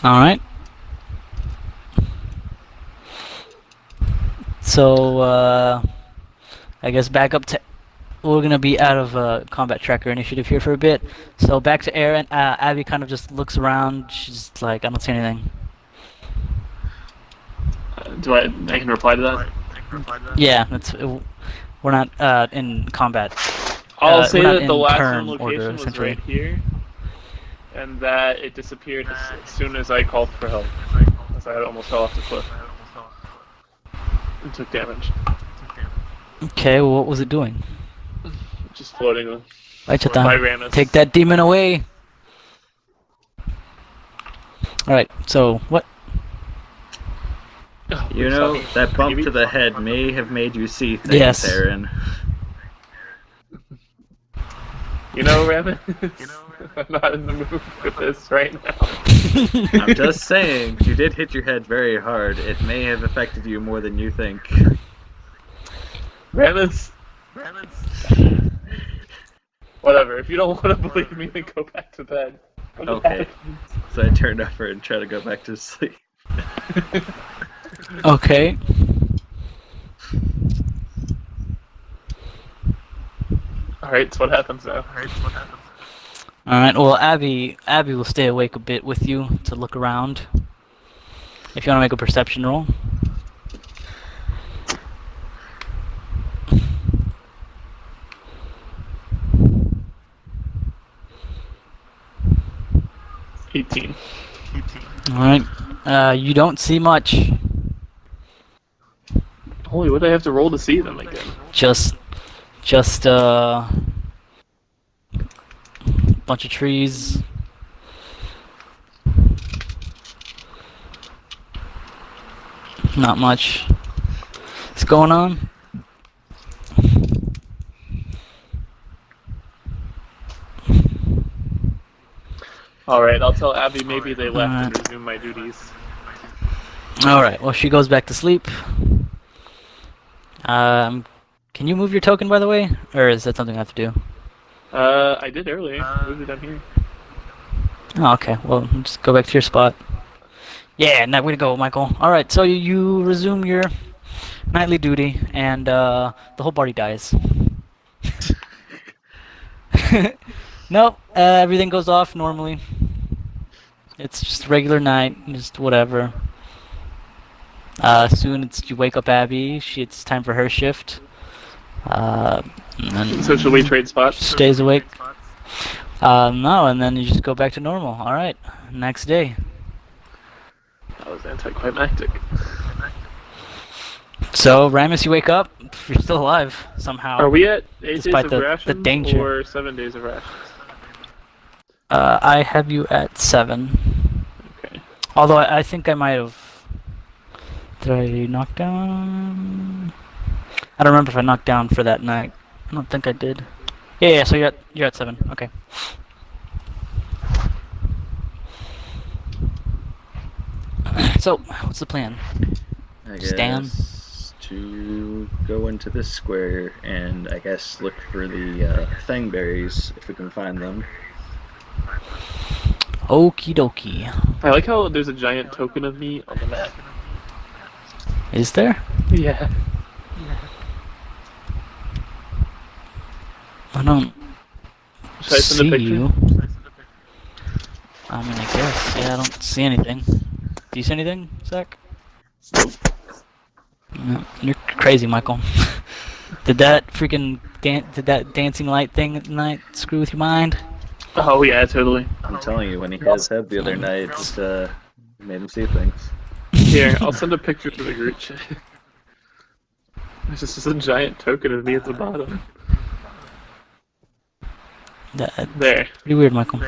All right. So I guess back up to. We're gonna be out of combat tracker initiative here for a bit. So back to Aaron. Abby kind of just looks around. She's like, I don't see anything. I can reply to that? Yeah, we're not in combat. I'll say we're not that the in last turn known order, location was essentially. right here, and that it disappeared as soon as I called for help. As I almost fell off the cliff and took damage. Okay, well, what was it doing? Just floating Right, by Chatan. Ramus. Take that demon away. All right. So what? Oh, You know, sorry. that bump Maybe? to the head may have made you see things, Yes. Aaron. Ramus, I'm not in the mood for this right now. I'm just saying, you did hit your head very hard. It may have affected you more than you think. Ramus. Whatever, if you don't want to believe me, then go back to bed. Go to Okay. bed. So I turned over and tried to go back to sleep. Okay. Alright, so what happens now? All right. Well, Abby will stay awake a bit with you to look around. If you want to make a perception roll. $18. All right. You don't see much. Holy, what do I have to roll to see them again? Just bunch of trees. Not much. What's going on? Alright, I'll tell Abby maybe they left and Alright. resume my duties. All right. Well, she goes back to sleep. Can you move your token, by the way, or is that something I have to do? I did earlier. Moved it down here. Oh, okay. Well, just go back to your spot. Yeah, way to go, Michael. All right. So you resume your nightly duty, and the whole party dies. Nope. Everything goes off normally. It's just a regular night, just whatever. Soon you wake up Abby. It's time for her shift. And then So should we trade spots? stays awake. No, and then you just go back to normal. All right. Next day. That was anticlimactic. So Ramus, you wake up. You're still alive somehow. Are we at 8 days Despite of the rations danger. or 7 days of rations? I have you at 7. Okay. Although I think I might have. Did I knock down? I don't remember if I knocked down for that night. I don't think I did. Yeah. So you're at 7. Okay. So what's the plan? I Stand. guess to go into this square and I guess look for the thingberries if we can find them. Okie dokie. I like how there's a giant token of me on the map. Is there? Yeah. I don't Should I send see a picture? you. I mean, I guess. Yeah, I don't see anything. Do you see anything, Zach? Nope. No, you're crazy, Michael. Did that freaking did that dancing light thing at night screw with your mind? Oh yeah, totally. I'm telling you, when he hit his head the other night, it made him see things. Here, I'll send a picture to the group chat. There's just a giant token of me at the bottom. That's There. pretty weird, Michael.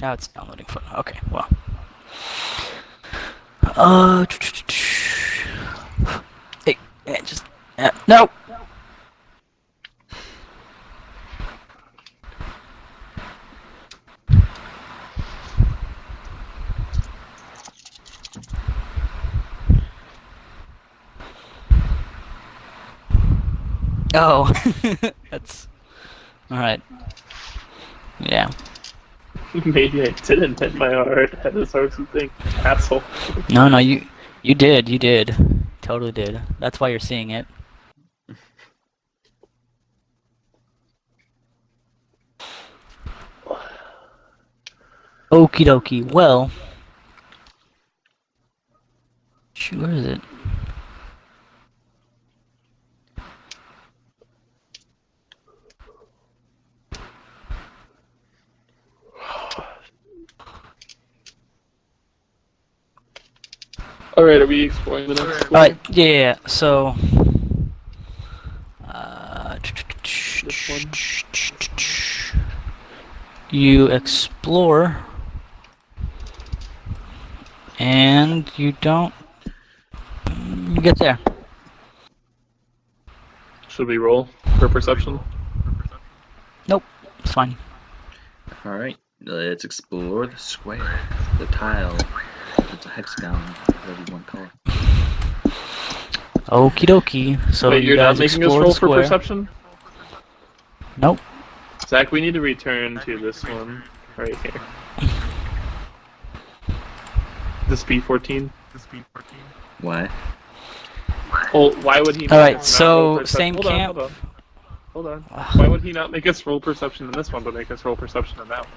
Now it's downloading photo. Okay, well. Hey, just no. Oh, that's all right. Yeah. Maybe I didn't hit my heart as hard as you think, asshole. No, you did, totally did. That's why you're seeing it. Okie dokie. Well, where is it? Alright, are we exploring the next one? Alright, yeah, so... You explore... And you don't... You get there. Should we roll for perception? Nope, it's fine. Alright, let's explore the square, the tile. It's a hexagon, whatever you want to call it. Okie dokie. So Wait, you you're guys not making us explore roll the for square. perception? Nope. Zach, we need to return to this one right here. This B14. Why? Well, why would he? Make Alright, us not roll so perception? same Hold on, camp. Hold on. Why would he not make us roll perception in this one, but make us roll perception in that one?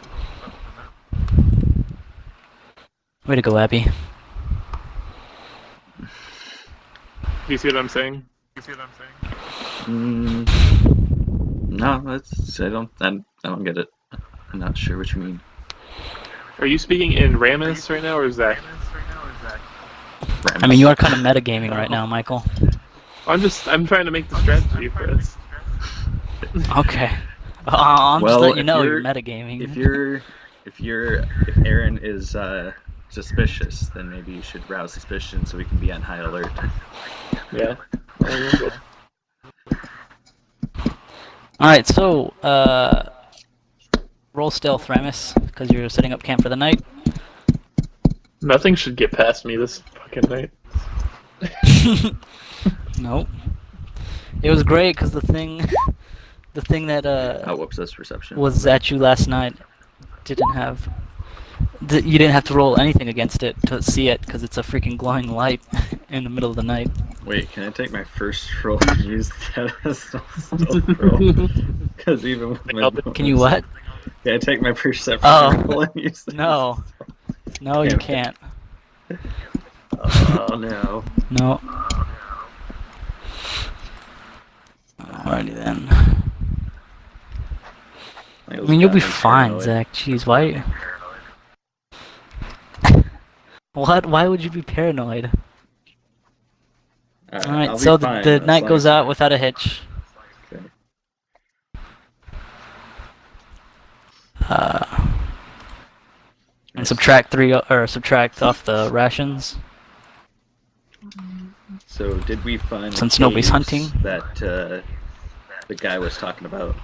Way to go, Abby. Do you see what I'm saying? No, I don't get it. I'm not sure what you mean. Are you speaking in Ramus right now, or Zach? I mean, you are kind of metagaming right now, Michael. I'm trying to make the strategy for us. Okay. I'm Well, just letting you if know you're- you're metagaming. If Aaron is suspicious, then maybe you should rouse suspicion so we can be on high alert. Yeah. Alright, so, roll stealth, Ramus, because you're setting up camp for the night. Nothing should get past me this fucking night. Nope. It was great because the thing that Oh, whoops, that's perception. was at you last night didn't have. You didn't have to roll anything against it to see it because it's a freaking glowing light in the middle of the night. Wait, can I take my first roll and use that as a stealth roll? Because even with my Can you what? Can I take my perception Oh. roll and use that? No. No, you can't. Oh no. No. Alrighty then. I mean, you'll be fine, Zach. Jeez, why? What? Why would you be paranoid? Alright, so the night goes out without a hitch. Okay. And subtract 3 or subtract off the rations. So did we find Since the nobody's caves hunting? that the guy was talking about?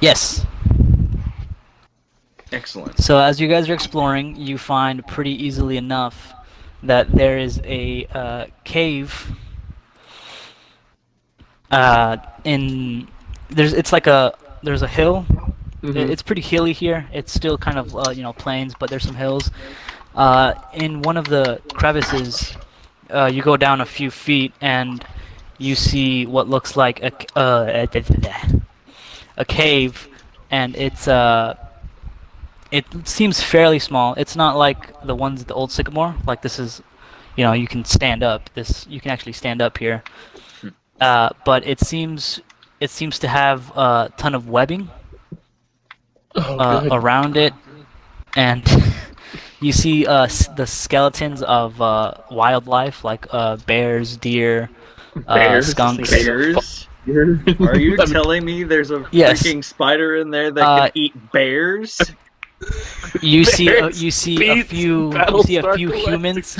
Yes. Excellent. So as you guys are exploring, you find pretty easily enough that there is a cave. There's a hill. It's pretty hilly here. It's still kind of plains, but there's some hills. In one of the crevices, you go down a few feet and you see what looks like a cave and it seems fairly small. It's not like the ones at the old Sycamore. Like this is, you can stand up. You can actually stand up here. But it seems to have a ton of webbing Oh, good. around it, and you see the skeletons of wildlife like bears, deer, Bears. skunks. Bears? Are you telling me there's a Yes. freaking spider in there that can eat bears? You see a Bears, beats, few Battlestar humans.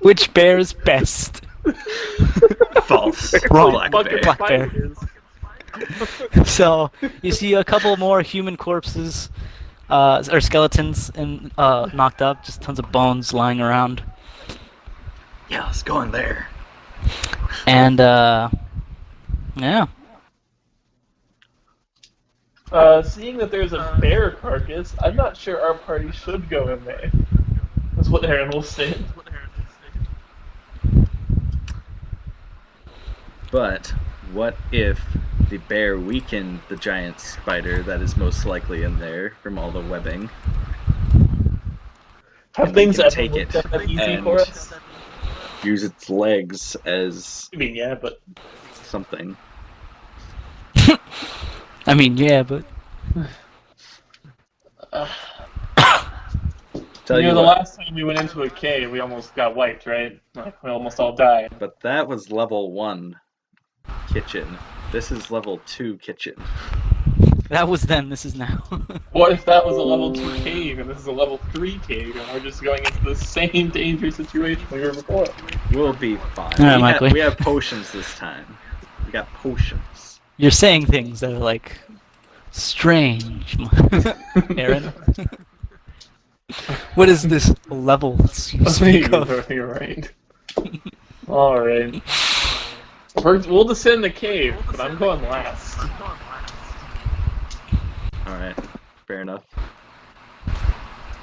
Which bear is best? False. Wrong. Black Fuck bear. Black bear. spiders. So you see a couple more human corpses, or skeletons, and knocked up. Just tons of bones lying around. Yeah, let's go in there. And yeah. Seeing that there's a bear carcass, I'm not sure our party should go in there. That's what Aaron will say. But what if the bear weakened the giant spider that is most likely in there from all the webbing? Have And we things can ever take worked it that easy and- for us? Use its legs as I mean, yeah, but something. I mean, yeah, but Tell you the what, last time we went into a cave, we almost got wiped, right? Like, we almost all died. but that was level 1 kitchen. This is level 2 kitchen. that was then. This is now. What if that was a level 2 cave and this is a level 3 cave and we're just going into the same dangerous situation we were before? We'll be fine. All right, Michael. We have potions this time. We got potions. You're saying things that are like strange, Aaron. What is this level you speak of? You're right. Alright. We'll descend the cave, but I'm going last. Alright, fair enough.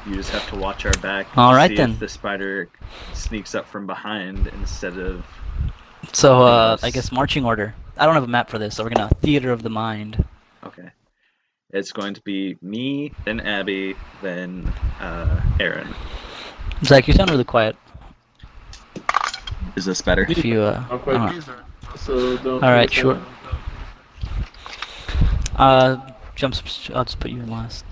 You just have to watch our back to All right, see then. if the spider sneaks up from behind instead of... So, Yes. I guess marching order. I don't have a map for this, so we're gonna theater of the mind. Okay. It's going to be me, then Abby, then Aaron. Zach, you sound really quiet. Is this better? If you, Real quick. I don't know. So don't. Alright, sure. Jumps. I'll just put you in last.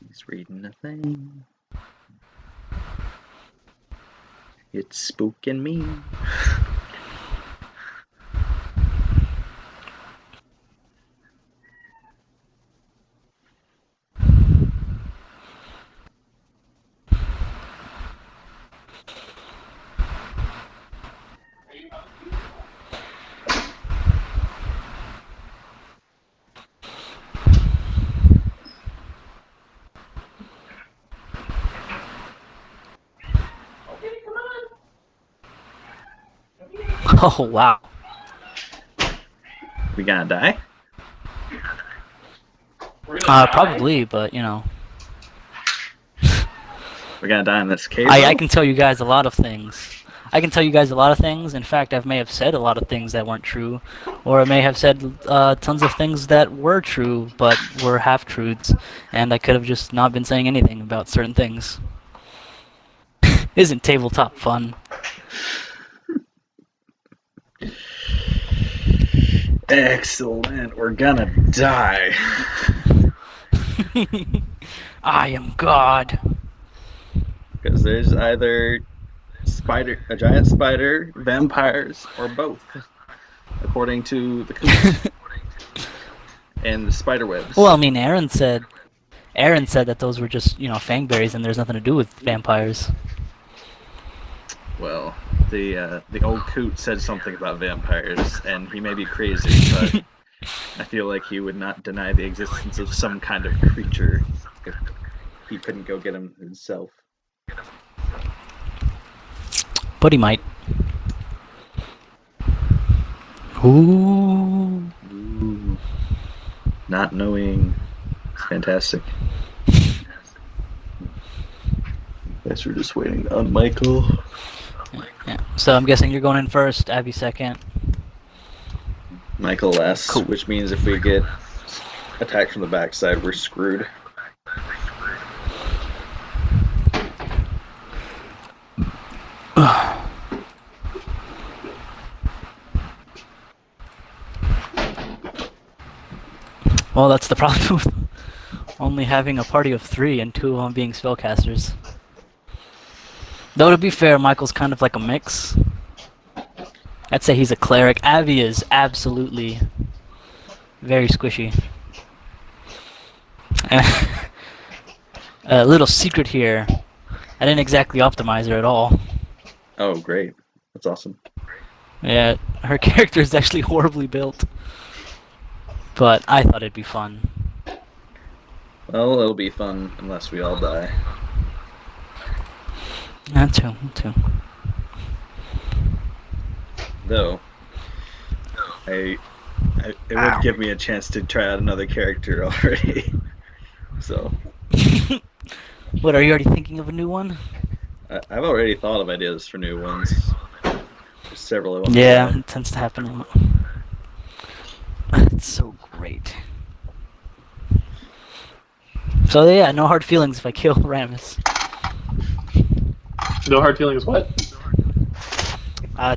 He's reading a thing. It's spooking me. Oh wow. We gonna die? We're gonna die? Probably, but you know, We're gonna die in this cave? I though? can tell you guys a lot of things. I can tell you guys a lot of things. In fact, I may have said a lot of things that weren't true, or I may have said tons of things that were true but were half truths, and I could have just not been saying anything about certain things. Isn't tabletop fun? Excellent. We're gonna die. I am God. Because there's either a giant spider, vampires, or both, according to the coots and the spider webs. Well, I mean, Aaron said that those were just, fangberries and there's nothing to do with vampires. Well, the old coot said something about vampires, and he may be crazy, but I feel like he would not deny the existence of some kind of creature if he couldn't go get him himself. But he might. Ooh. Ooh. Not knowing. It's fantastic. Guess we're just waiting on Michael. Yeah. So I'm guessing you're going in first, Abby second. Michael last, Cool. which means if we get attacked from the backside, we're screwed. Well, that's the problem with only having a party of 3 and 2 of them being spellcasters. Though to be fair, Michael's kind of like a mix. I'd say he's a cleric. Abby is absolutely very squishy. A little secret here. I didn't exactly optimize her at all. Oh, great. That's awesome. Yeah, her character is actually horribly built. But I thought it'd be fun. Well, it'll be fun unless we all die. That too. Though, it would give me a chance to try out another character already. So, What, are you already thinking of a new one? I've already thought of ideas for new ones. There's several of them. Yeah, it tends to happen a lot. It's so great. So yeah, no hard feelings if I kill Ramus. No hard feelings. What?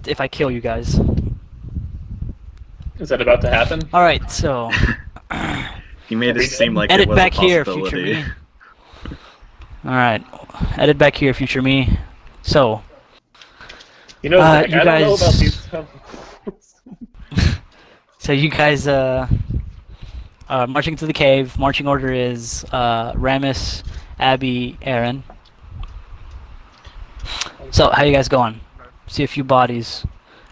If I kill you guys. Is that about to happen? All right, so You made it seem like it edit was back a here, future possibility. me. All right, edit back here, future me. So You know, Zach, you I don't know about guys- these. So you guys marching to the cave. Marching order is Ramus, Abby, Aaron. So how you guys going? See a few bodies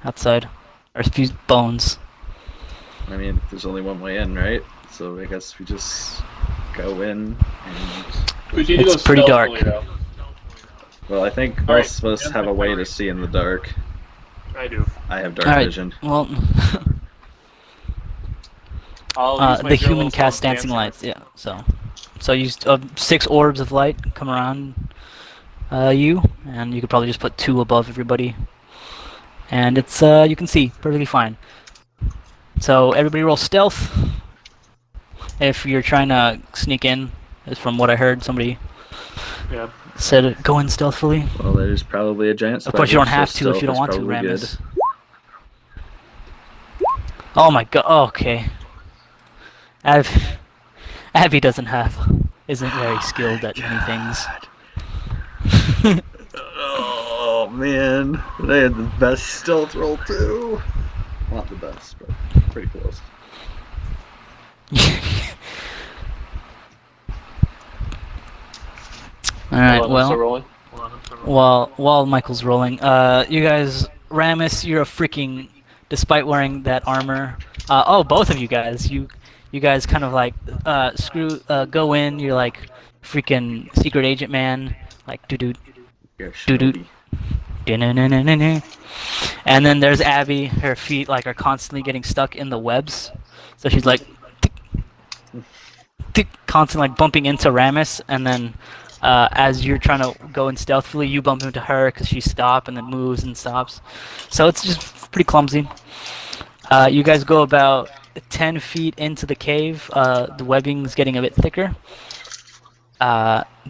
outside, or a few bones. I mean, there's only one way in, right? So I guess we just go in and... We need to It's go pretty dark. stealthily, though. Well, I think Alright, most of us have a way to see in the dark. I do. I have dark All right. vision. Well, I'll use my the zero human level cast spell dancing lights. Yeah. So use 6 orbs of light come around you, and you could probably just put 2 above everybody, and it's you can see perfectly fine. So everybody roll stealth. If you're trying to sneak in, is from what I heard. Somebody Yeah. said go in stealthily. Well, there's probably a giant Of course, you spider, don't have so to if you don't stealth want is to, probably Ramus. Oh my god. Oh, okay. Abby isn't very skilled at many things. Oh man, they had the best stealth roll too. Not the best, but pretty close. All right. Hold on, I'm still Well, rolling. Hold on, I'm still rolling. while Michael's rolling, you guys, Ramus, you're a freaking. Despite wearing that armor, both of you guys, you guys kind of like go in. You're like freaking secret agent man, like doo. Yeah, Doo-doo. Shinobi. And then there's Abby. Her feet like are constantly getting stuck in the webs, so she's like tick, constantly like bumping into Ramus. And then as you're trying to go in stealthily, you bump into her because she stops and then moves and stops. So it's just pretty clumsy. You guys go about 10 feet into the cave. The webbing's getting a bit thicker.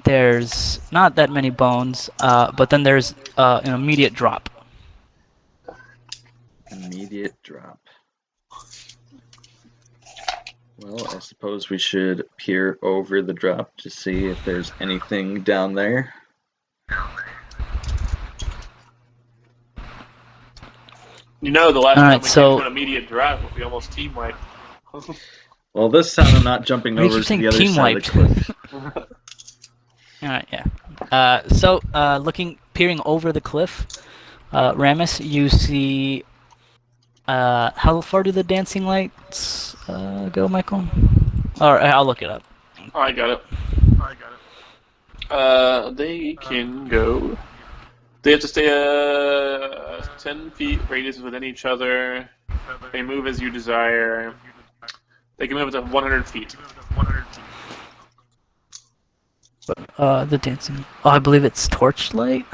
There's not that many bones, but then there's an immediate drop. Immediate drop. Well, I suppose we should peer over the drop to see if there's anything down there. You know, the last All time right, we so- came to an immediate drive, we almost team wiped. Well, this time I'm not jumping Why do you over keep to saying the other team side wiped? of the cliff. Alright, yeah. Peering over the cliff, Ramus, you see How far do the dancing lights go, Michael? Or I'll look it up. I got it. They can go. They have to stay 10 feet radius within each other. They move as you desire. They can move to 100 feet. The dancing. Oh, I believe it's torchlight.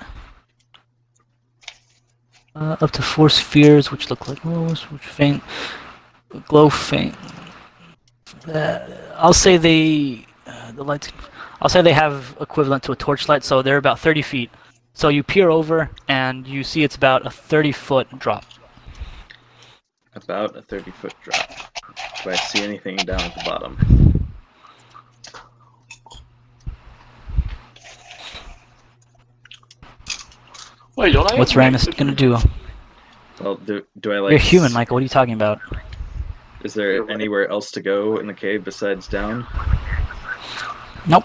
Up to 4 spheres, which look like glows, which faint, glow faint. I'll say the lights. I'll say they have equivalent to a torchlight, so they're about 30 feet. So you peer over, and you see it's about a 30-foot drop. About a 30-foot drop. Do I see anything down at the bottom? Wait, don't I? What's Ramus gonna do? Well, do I like? You're human, Michael. What are you talking about? Is there anywhere else to go in the cave besides down? Nope.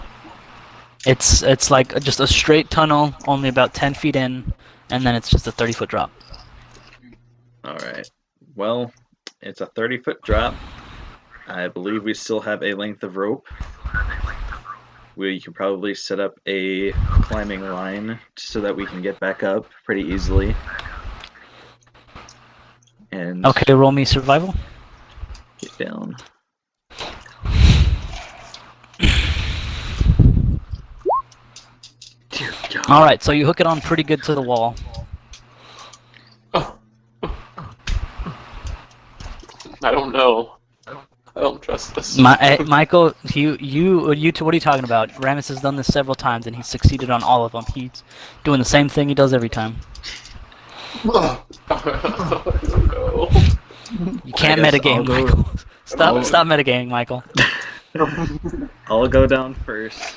It's like just a straight tunnel, only about 10 feet in, and then it's just a 30-foot drop. All right. Well, it's a 30-foot drop. I believe we still have a length of rope. We can probably set up a climbing line so that we can get back up pretty easily. And Okay, roll me survival. get down. Dear God. All right, so you hook it on pretty good to the wall. I don't know. I don't trust this. Michael, you two, what are you talking about? Ramus has done this several times, and he's succeeded on all of them. He's doing the same thing he does every time. I don't know. You can't guess metagame, I'll go- Michael. Stop metagaming, Michael. I'll go down first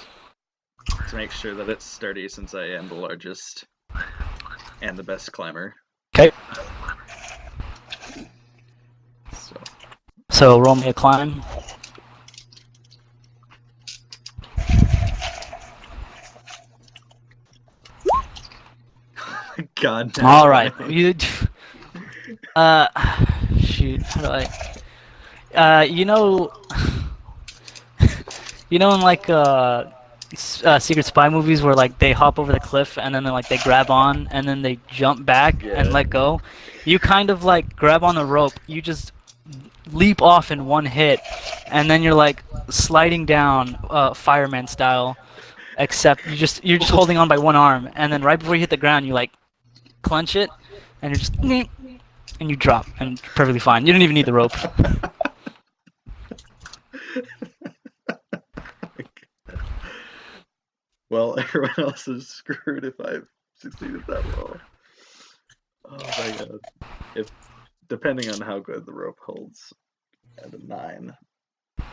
to make sure that it's sturdy since I am the largest and the best climber. Okay. So, So roll me a climb. God damn. All right. You. Shoot. How do I? You know. You know in like secret spy movies where like they hop over the cliff and then they grab on and then they jump back and let go. You kind of like grab on the rope. You just leap off in one hit, and then you're like sliding down fireman style, except you're just holding on by one arm, and then right before you hit the ground you like clench it and you're just and you drop and you're perfectly fine. You don't even need the rope. Well, everyone else is screwed if I've succeeded that well. Oh my God. If depending on how good the rope holds, at a 9. All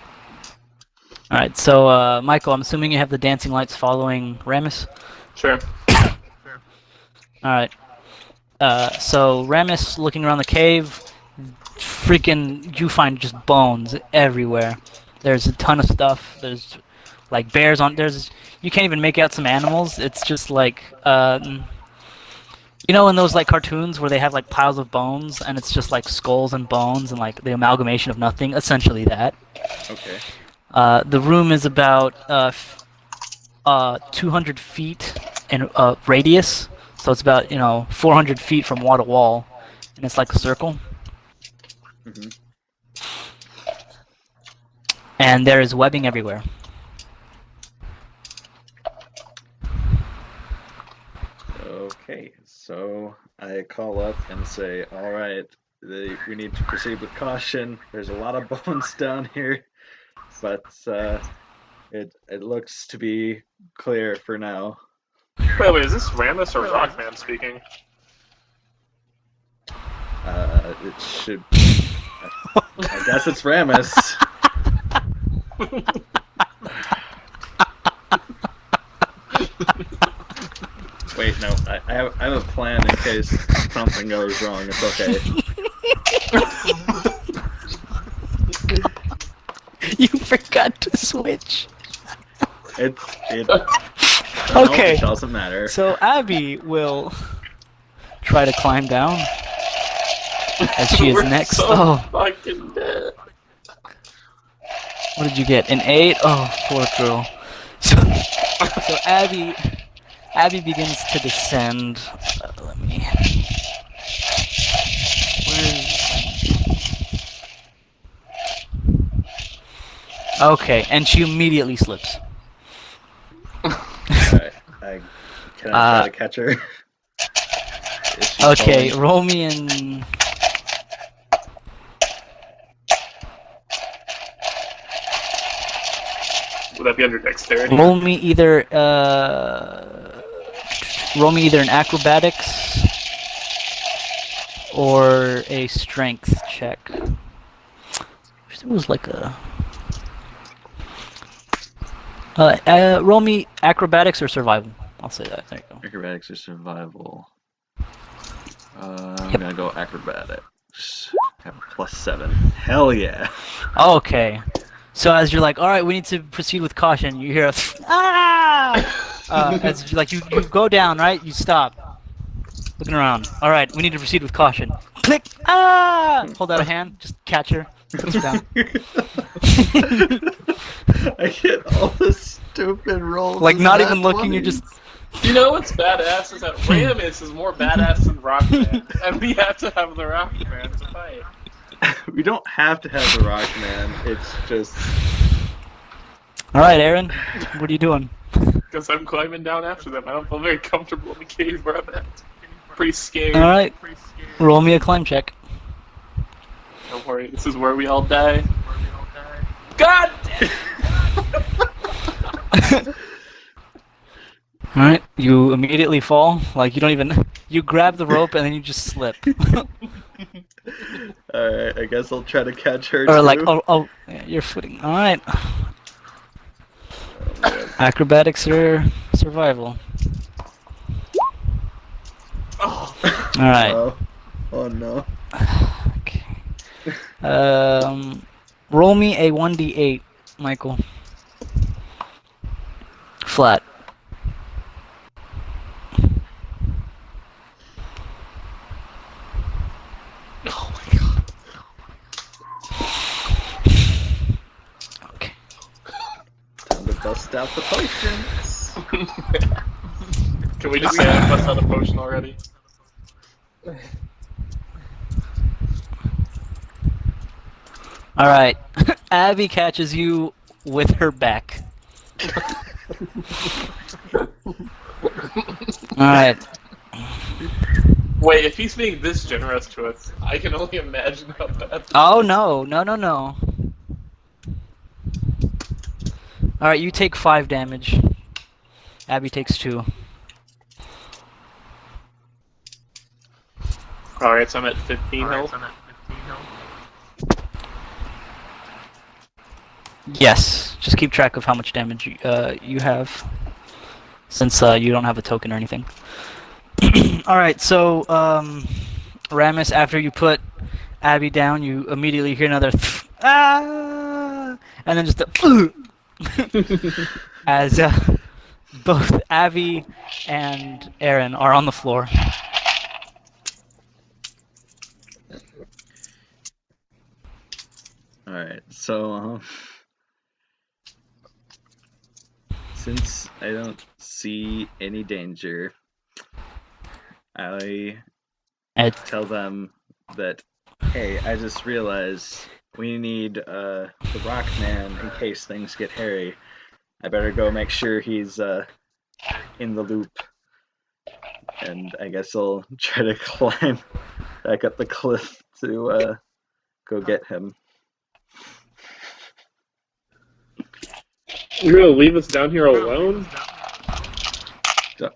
right, so Michael, I'm assuming you have the dancing lights following Ramus. Sure. All right. So Ramus looking around the cave, freaking, you find just bones everywhere. There's a ton of stuff. There's like bears on. You can't even make out some animals. It's just like you know in those like cartoons where they have like piles of bones and it's just like skulls and bones and like the amalgamation of nothing. Essentially that. Okay. The room is about 200 feet in radius, so it's about 400 feet from wall to wall, and it's like a circle. Mm-hmm. And there is webbing everywhere. Okay, so I call up and say, all right, we need to proceed with caution. There's a lot of bones down here, but it looks to be clear for now. Wait, is this Ramus or Rockman speaking? It should. I guess it's Ramus. Wait, no, I have a plan in case something goes wrong. It's okay. You forgot to switch. It Okay. It doesn't matter. So Abby will try to climb down. As she is We're next. so Oh, fucking dead. what did you get? An 8? Oh, poor girl. So Abby begins to descend. Let me. Okay, and she immediately slips. Alright, can I try to catch her? Is she Okay, falling? roll me in. Would that be under dexterity? Roll me either. Roll me either an acrobatics or a strength check. It was like a. Roll me acrobatics or survival. I'll say that. There you go. Acrobatics or survival? I'm Yep. gonna go acrobatics. Have a +7. Hell yeah! Okay. So as you're like, all right, we need to proceed with caution. You hear a ah! As you, like you go down, right? You stop, looking around. All right, we need to proceed with caution. Click! Ah! Hold out a hand, just catch her, puts her down. I get all the stupid rolls. Like as not nat even looking, you're 20s. just. You know what's badass is that Ramus is more badass than Rockman, and we have to have the Rockman to fight. We don't have to have the Rock Man. It's just. All right, Aaron, what are you doing? Because I'm climbing down after them. I don't feel very comfortable in the cave where I'm at. Pretty scared. All right, roll me a climb check. Don't worry, this is where we all die. God damn! All right, you immediately fall. Like you don't even. You grab the rope and then you just slip. Alright, I guess I'll try to catch her Or too. like, oh, yeah, you're footing. All right. Oh, man. Acrobatics or survival. Oh, All right. Oh no. Okay. Roll me a 1d8, Michael. Flat. oh my god. Okay. Time to bust out the potions. Can we just say I bust out a potion already? All right. Abby catches you with her back. All right. Wait, if he's being this generous to us, I can only imagine how bad. Oh no. All right, you take 5 damage. Abby takes 2. Alright, so I'm at 15 health. Yes. Just keep track of how much damage you have, since you don't have a token or anything. All right, so Ramus, after you put Abby down, you immediately hear another ah, and then just a as both Abby and Aaron are on the floor. Alright, so since I don't see any danger, I tell them that, hey, I just realized we need the Rock Man in case things get hairy. I better go make sure he's in the loop. And I guess I'll try to climb back up the cliff to go get him. You're gonna leave us down here alone?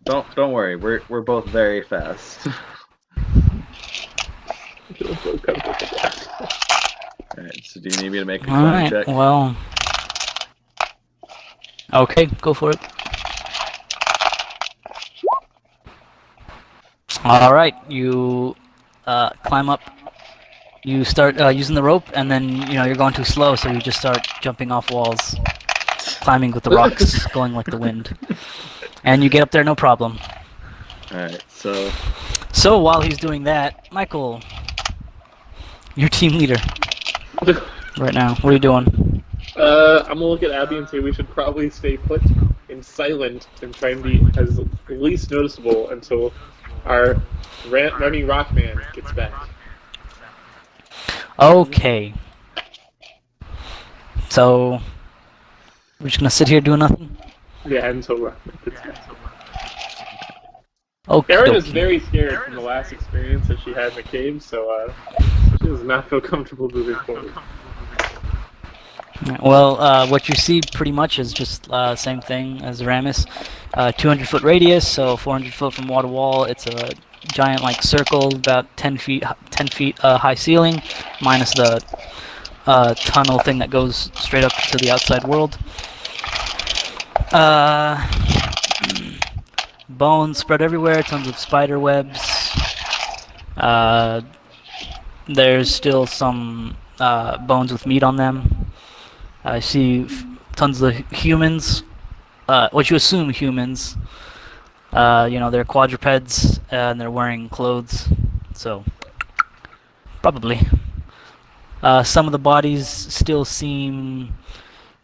Don't worry, we're both very fast. Alright, so do you need me to make a climb Alright, check? well. Okay, go for it. Alright, you climb up. You start using the rope, and then, you're going too slow, so you just start jumping off walls. Climbing with the rocks, going like the wind. And you get up there no problem. Alright, so So while he's doing that, Michael, Your team leader right now. What are you doing? I'm gonna look at Abby and say we should probably stay put and silent and try and be as least noticeable until our running rock man gets back. Okay. So we're just gonna sit here doing nothing. Yeah, until Rockman gets back. Okay. Erin is very scared from the last experience that she had in the cave, so she does not feel comfortable moving forward. Well, what you see pretty much is just same thing as Ramus. 200-foot radius, so 400 foot from wall to wall. It's a giant like circle, about 10 feet high ceiling, minus the tunnel thing that goes straight up to the outside world. Bones spread everywhere, tons of spider webs. There's still some bones with meat on them. I see tons of humans, what you assume humans. They're quadrupeds and they're wearing clothes, so probably. Some of the bodies still seem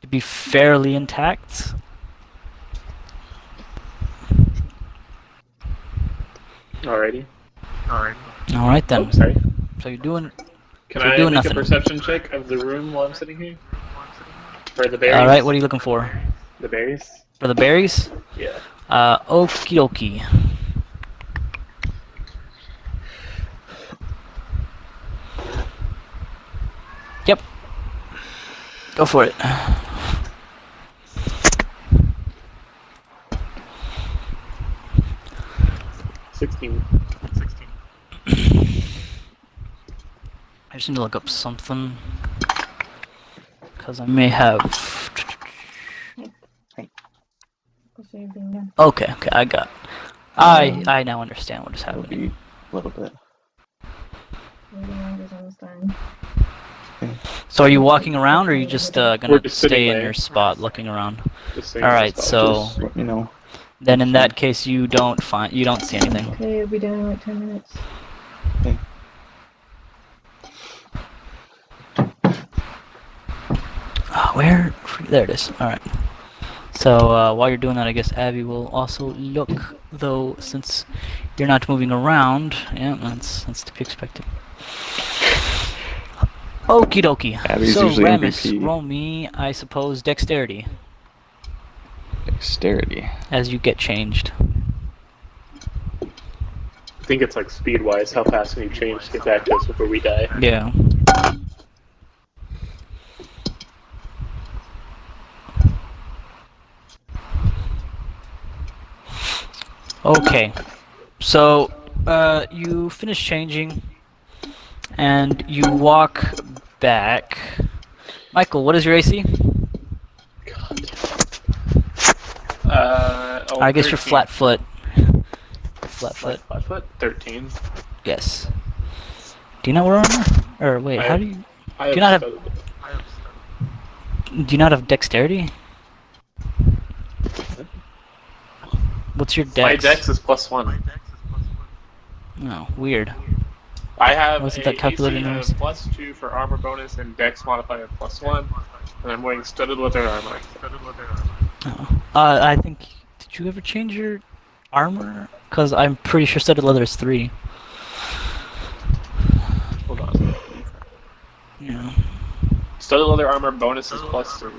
to be fairly intact. Alrighty. Alright then. Oh, sorry. So you're doing... Can So I doing make nothing. a perception check of the room while I'm sitting here? For the berries? Alright, what are you looking for? The berries? For the berries? Yeah. Okie dokie. Yep. Go for it. Sixteen. I just need to look up something. Because I may have... Okay, I got... I now understand what is happening. A little bit. So are you walking around, or are you just We're gonna just stay sitting in there. your spot looking around? Just saying this Alright, stuff. so Just let me know. then in that case you don't see anything. Okay, it'll be done in like 10 minutes. Where? There it is. Alright. So while you're doing that, I guess Abby will also look, though, since you're not moving around. Yeah, that's to be expected. Okie dokie. Abby's So usually Ramus, MVP. roll me, I suppose, dexterity Dexterity. as you get changed. I think it's like speed-wise, how fast can you change to get back to us before we die? Yeah. Okay, so you finish changing, and you walk back. Michael, what is your AC? God. I guess you're 13. flat foot. Flat foot. Flat foot? 13. Yes. Do you not wear armor? Or wait, how do you? I Do you not have- studied it. Do you not have dexterity? What's your dex? My dex is +1. Oh, weird. I have Wasn't a that calculated AC anyways? of +2 for armor bonus and dex modifier of +1, and I'm wearing studded leather armor. Oh. I think. Did you ever change your armor? Because I'm pretty sure studded leather is 3. Hold on. Yeah. Studded leather armor bonus is +3.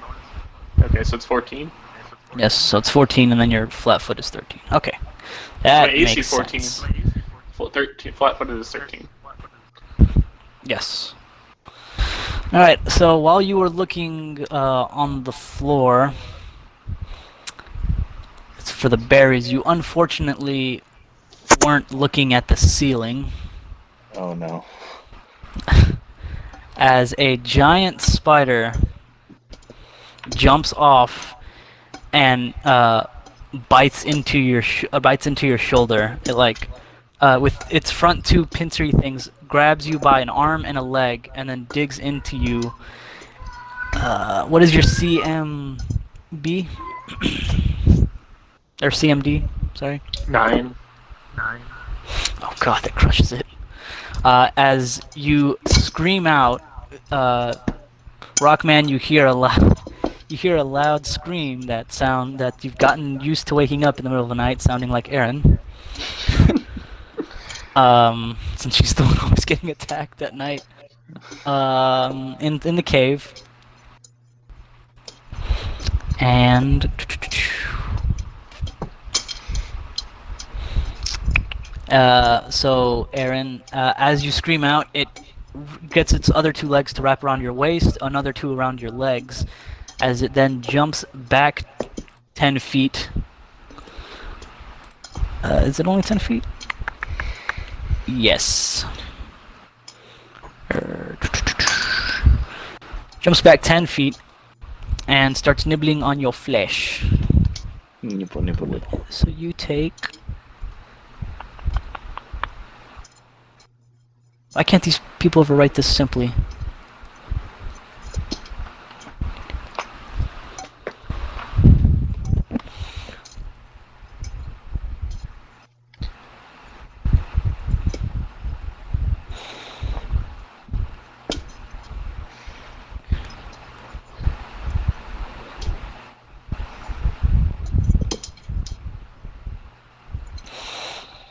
Okay, so it's 14. Yes, so it's 14, and then your flat foot is 13. Okay, that My AC makes 14. sense. 13. Flat footed is 13. Yes. All right. So while you were looking on the floor for the berries, you unfortunately weren't looking at the ceiling, Oh no. as a giant spider jumps off and bites into your shoulder. It with its front 2 pincery things, grabs you by an arm and a leg, and then digs into you. What is your CMB? Or CMD? Sorry. 9. Oh god, that crushes it. As you scream out, Rockman, you hear a loud scream that you've gotten used to waking up in the middle of the night, sounding like Erin. Since she's the one who's getting attacked at night. In the cave. And so Erin, as you scream out, it gets its other 2 legs to wrap around your waist, another 2 around your legs, as it then jumps back 10 feet. Is it only 10 feet? Yes. Jumps back 10 feet and starts nibbling on your flesh. Nibble, nibble, nibble. So you take... Why can't these people ever write this simply?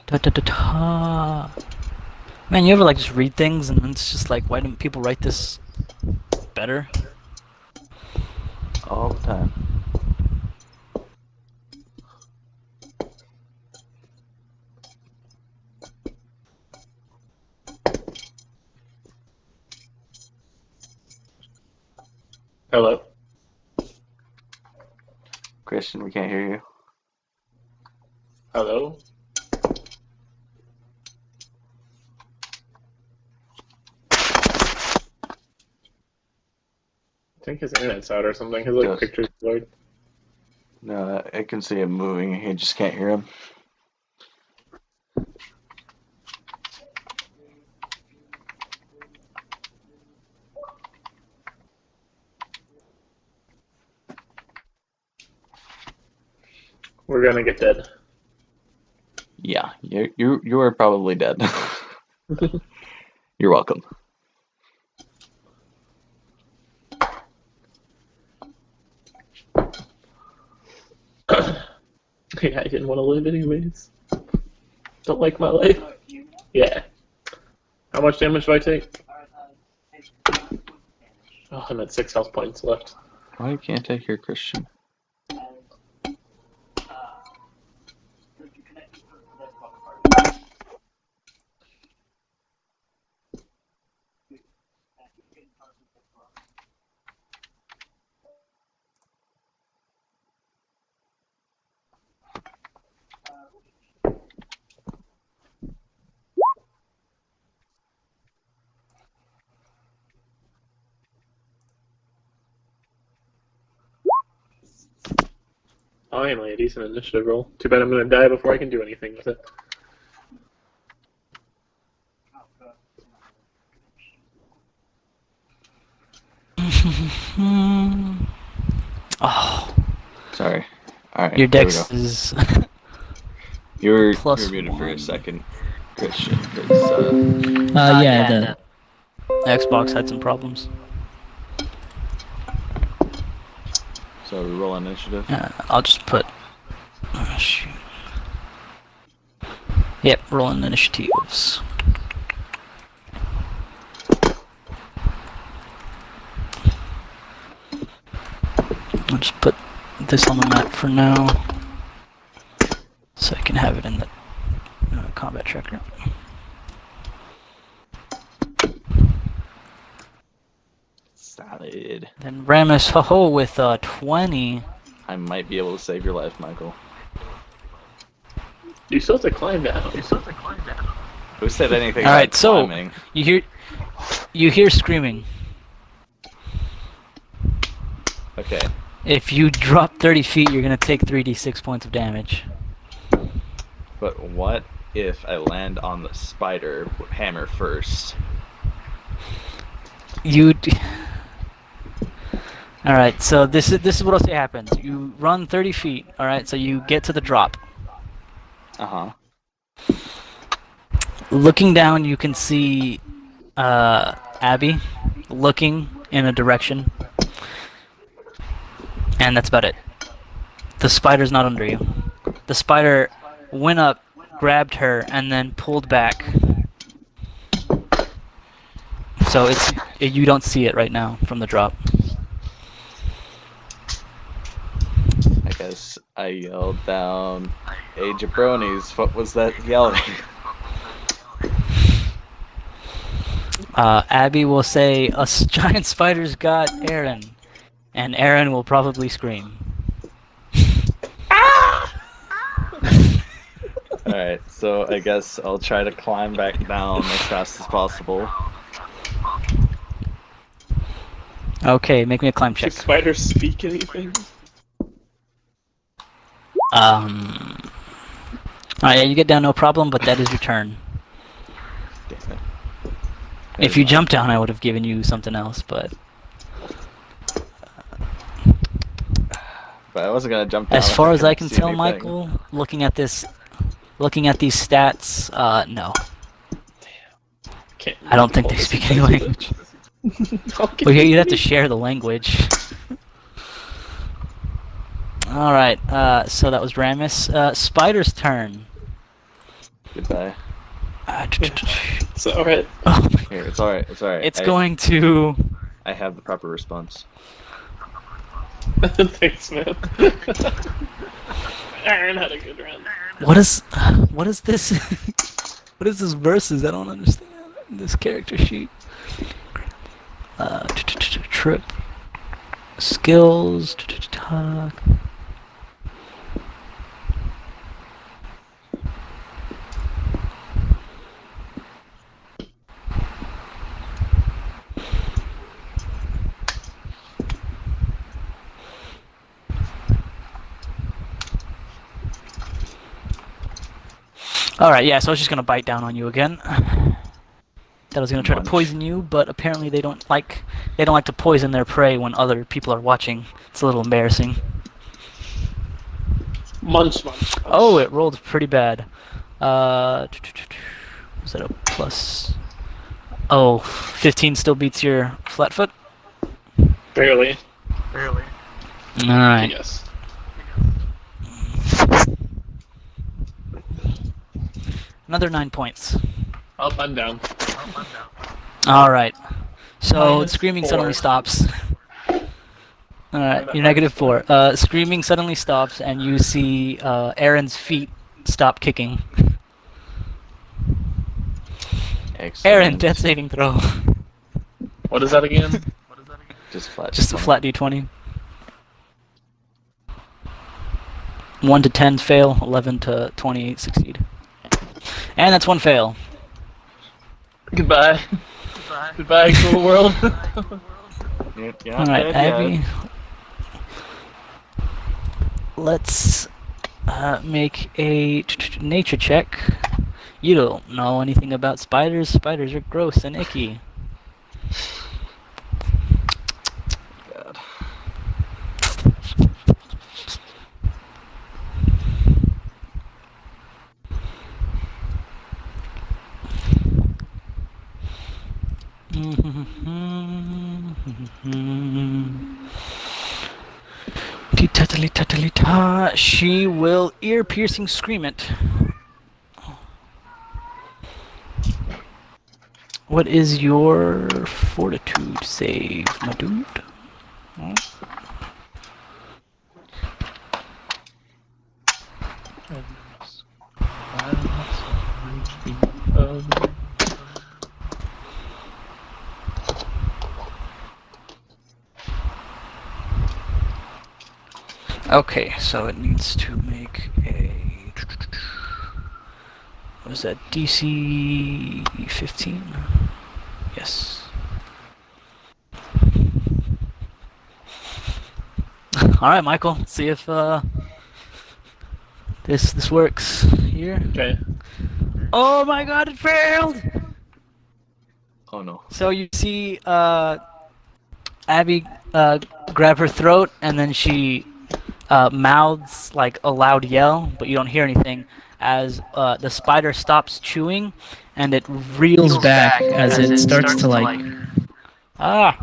Da, da, da, da. Man, you ever like just read things and it's just like, why didn't people write this better? All the time. Hello. Christian, we can't hear you. Hello. I think his internet's out or something. His like Yes. picture's blurred. No, I can see him moving. You just can't hear him. We're gonna get dead. Yeah, you are probably dead. You're welcome. Yeah, I didn't want to live anyways. Don't like my life. Yeah. How much damage do I take? Oh, I'm at 6 health points left. Why can't I hear Christian? Finally, a decent initiative roll. Too bad I'm gonna die before I can do anything with it. Oh, Sorry. All right. your there we dex go. is... You were Plus muted for a 1. second, Christian. 'Cause, yeah, the Xbox had some problems. so we roll initiative. I'll just put... Oh, shoot. Yep, rolling initiatives. I'll just put this on the map for now, so I can have it in the combat tracker. Solid. Then Ramus Ho-Ho with 20. I might be able to save your life, Michael. You still have to climb down. Who said anything All about right, so climbing? you hear screaming. Okay. If you drop 30 feet, you're gonna take 3d6 points of damage. But what if I land on the spider hammer first? All right, so this is what I'll say happens. You run 30 feet. All right, so you get to the drop. Uh-huh. Looking down, you can see Abby looking in a direction, and that's about it. The spider's not under you. The spider went up, grabbed her, and then pulled back. So you don't see it right now from the drop. I guess I yelled down, "Hey jabronis, what was that yelling?" Abby will say, "A giant spider's got Aaron," and Aaron will probably scream. Alright, so I guess I'll try to climb back down as fast as possible. Okay, make me a climb check. Do spiders speak anything? Alright, yeah, you get down no problem, but that is your turn. Damn it. If you jump down, I would have given you something else, but But I wasn't gonna jump down. as if far as I couldn't can see tell, anything. Michael, looking at these stats, no. Can't I don't think they speak any language. Okay. Well, yeah, you'd have to share the language. Alright, so that was Ramus. Spider's turn. Goodbye. It's alright. Oh my Here, it's alright, it's alright. It's going to... I have the proper response. Thanks, man. Aaron had a good run. What is this? What is this versus? I don't understand this character sheet. Trip. Skills. Talk. Alright, yeah, so I was just gonna bite down on you again. That I was gonna try to Munch. poison you, but apparently they don't like to poison their prey when other people are watching. It's a little embarrassing. Munch. Oh, it rolled pretty bad. Was that a plus? Oh, 15 still beats your flat foot? Barely. Alright. Yes. Another 9 points. Up, I'm down. Alright. So, Minus screaming 4. suddenly stops. Alright, you're negative 4. Screaming suddenly stops, and you see Aaron's feet stop kicking. Excellent. Aaron, death saving throw. What is that again? Just flat. Just a flat d20. 1 to 10 fail, 11 to 20 succeed. And that's 1 fail. Goodbye. Goodbye, cool world. Yeah, Alright, Abby. Let's make a nature check. You don't know anything about spiders. Spiders are gross and icky. God. Ta. She will ear-piercing scream it. What is your fortitude save, my dude? Okay, so it needs to make a... What is that? DC 15? Yes. Alright, Michael, see if this works here. Okay. Oh my god, it failed! Oh no. So you see Abby grab her throat, and then she mouths like a loud yell, but you don't hear anything. as the spider stops chewing, and it reels back as it starts to like. Ah.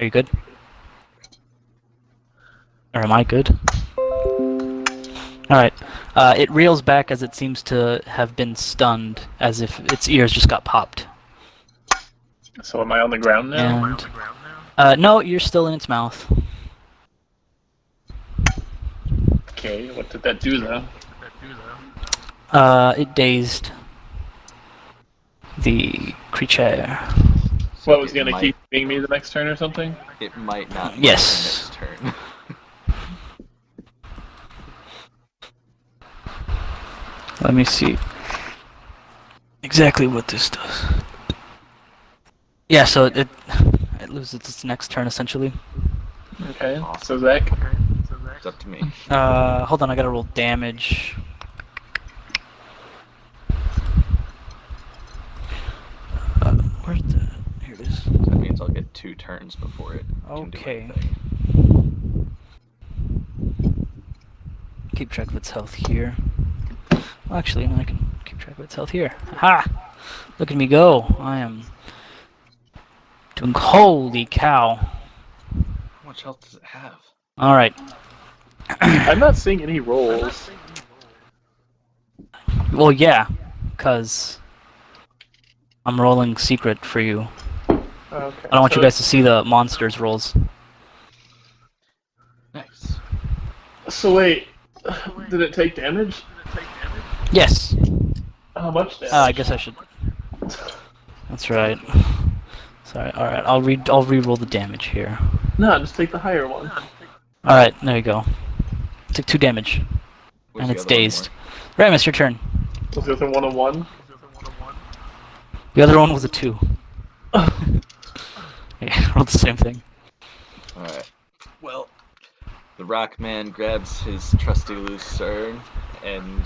Are you good? Or am I good? Alright. It reels back as it seems to have been stunned, as if its ears just got popped. So am I on the ground now? And no, you're still in its mouth. Okay, what did that do though? It dazed the creature. What was It gonna might- keep being me the next turn or something? It might not. be Yes. the next turn. Let me see exactly what this does. Yeah, so it loses its next turn essentially. Okay, so Zach. It's up to me. Hold on, I gotta roll damage. Where's the? Here it is. So that means I'll get 2 turns before it can do Okay. anything. Keep track of its health here. Well, actually, no, I can keep track of its health here. Ha! Look at me go! I am doing. Holy cow! How much health does it have? All right. I'm not seeing any rolls. Well, yeah, cause I'm rolling secret for you. Okay. I don't want you guys to see the monsters rolls. Nice. So wait, did it take damage? Yes. How much damage? I guess I should. That's right. Sorry. All right. I'll re-roll the damage here. No, just take the higher one. All right. There you go. Took 2 damage, What's and the it's other one dazed. Ramus, your turn. Was the other one a 1? The other one was a 2. Yeah, rolled the same thing. worth? Alright. Well, the rock man grabs his trusty lucerne and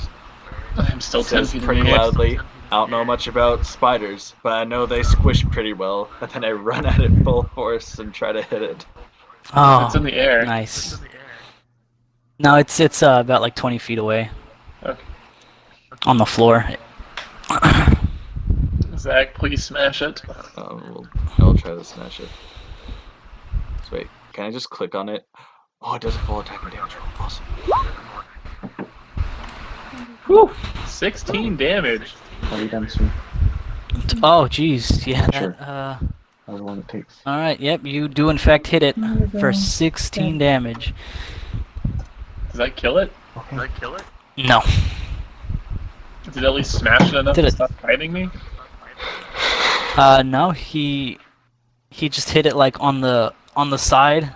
I'm still 10 says feet pretty away. loudly, I don't know much about spiders, but I know they squish pretty well. And then I run at it full force and try to hit it. Oh, It's in the air. nice. No, it's about like 20 feet away Okay. on the floor. Zach, please smash it. I'll try to smash it. So wait, can I just click on it? Oh, it does a full attack and damage roll. Awesome. Whew. 16 damage. How many damage do Oh, jeez. Yeah. Sure. That, one it takes? all right. Yep. You do in fact hit it for 16 damage. Does that kill it? No. Did it at least smash it enough Did to it? stop biting me? No. He just hit it like on the side,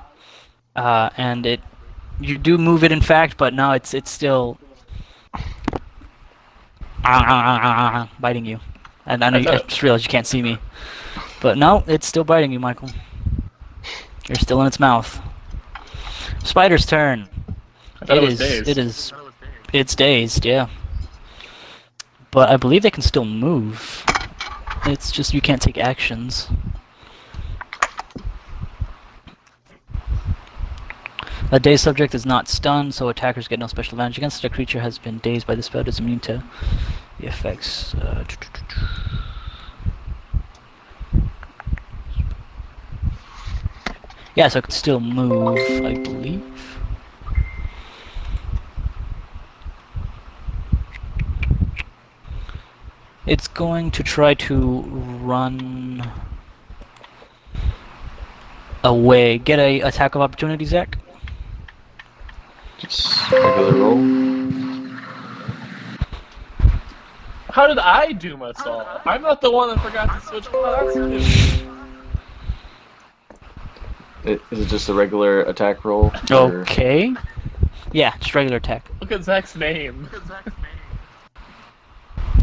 and it. You do move it in fact, but no, it's still biting you. And I know I just realized you can't see me, but no, it's still biting you, Michael. You're still in its mouth. Spider's turn. I thought it was dazed. It's dazed, yeah. But I believe they can still move. It's just you can't take actions. A dazed subject is not stunned, so attackers get no special advantage against it. A creature has been dazed by the spell, is immune to the effects. Yeah, so it can still move, I believe. It's going to try to run away. Get a attack of opportunity, Zach. Just regular roll. How did I doom us all? I'm not the one that forgot to switch classes. Is it just a regular attack roll? or- Okay. Yeah, just regular attack. Look at Zach's name.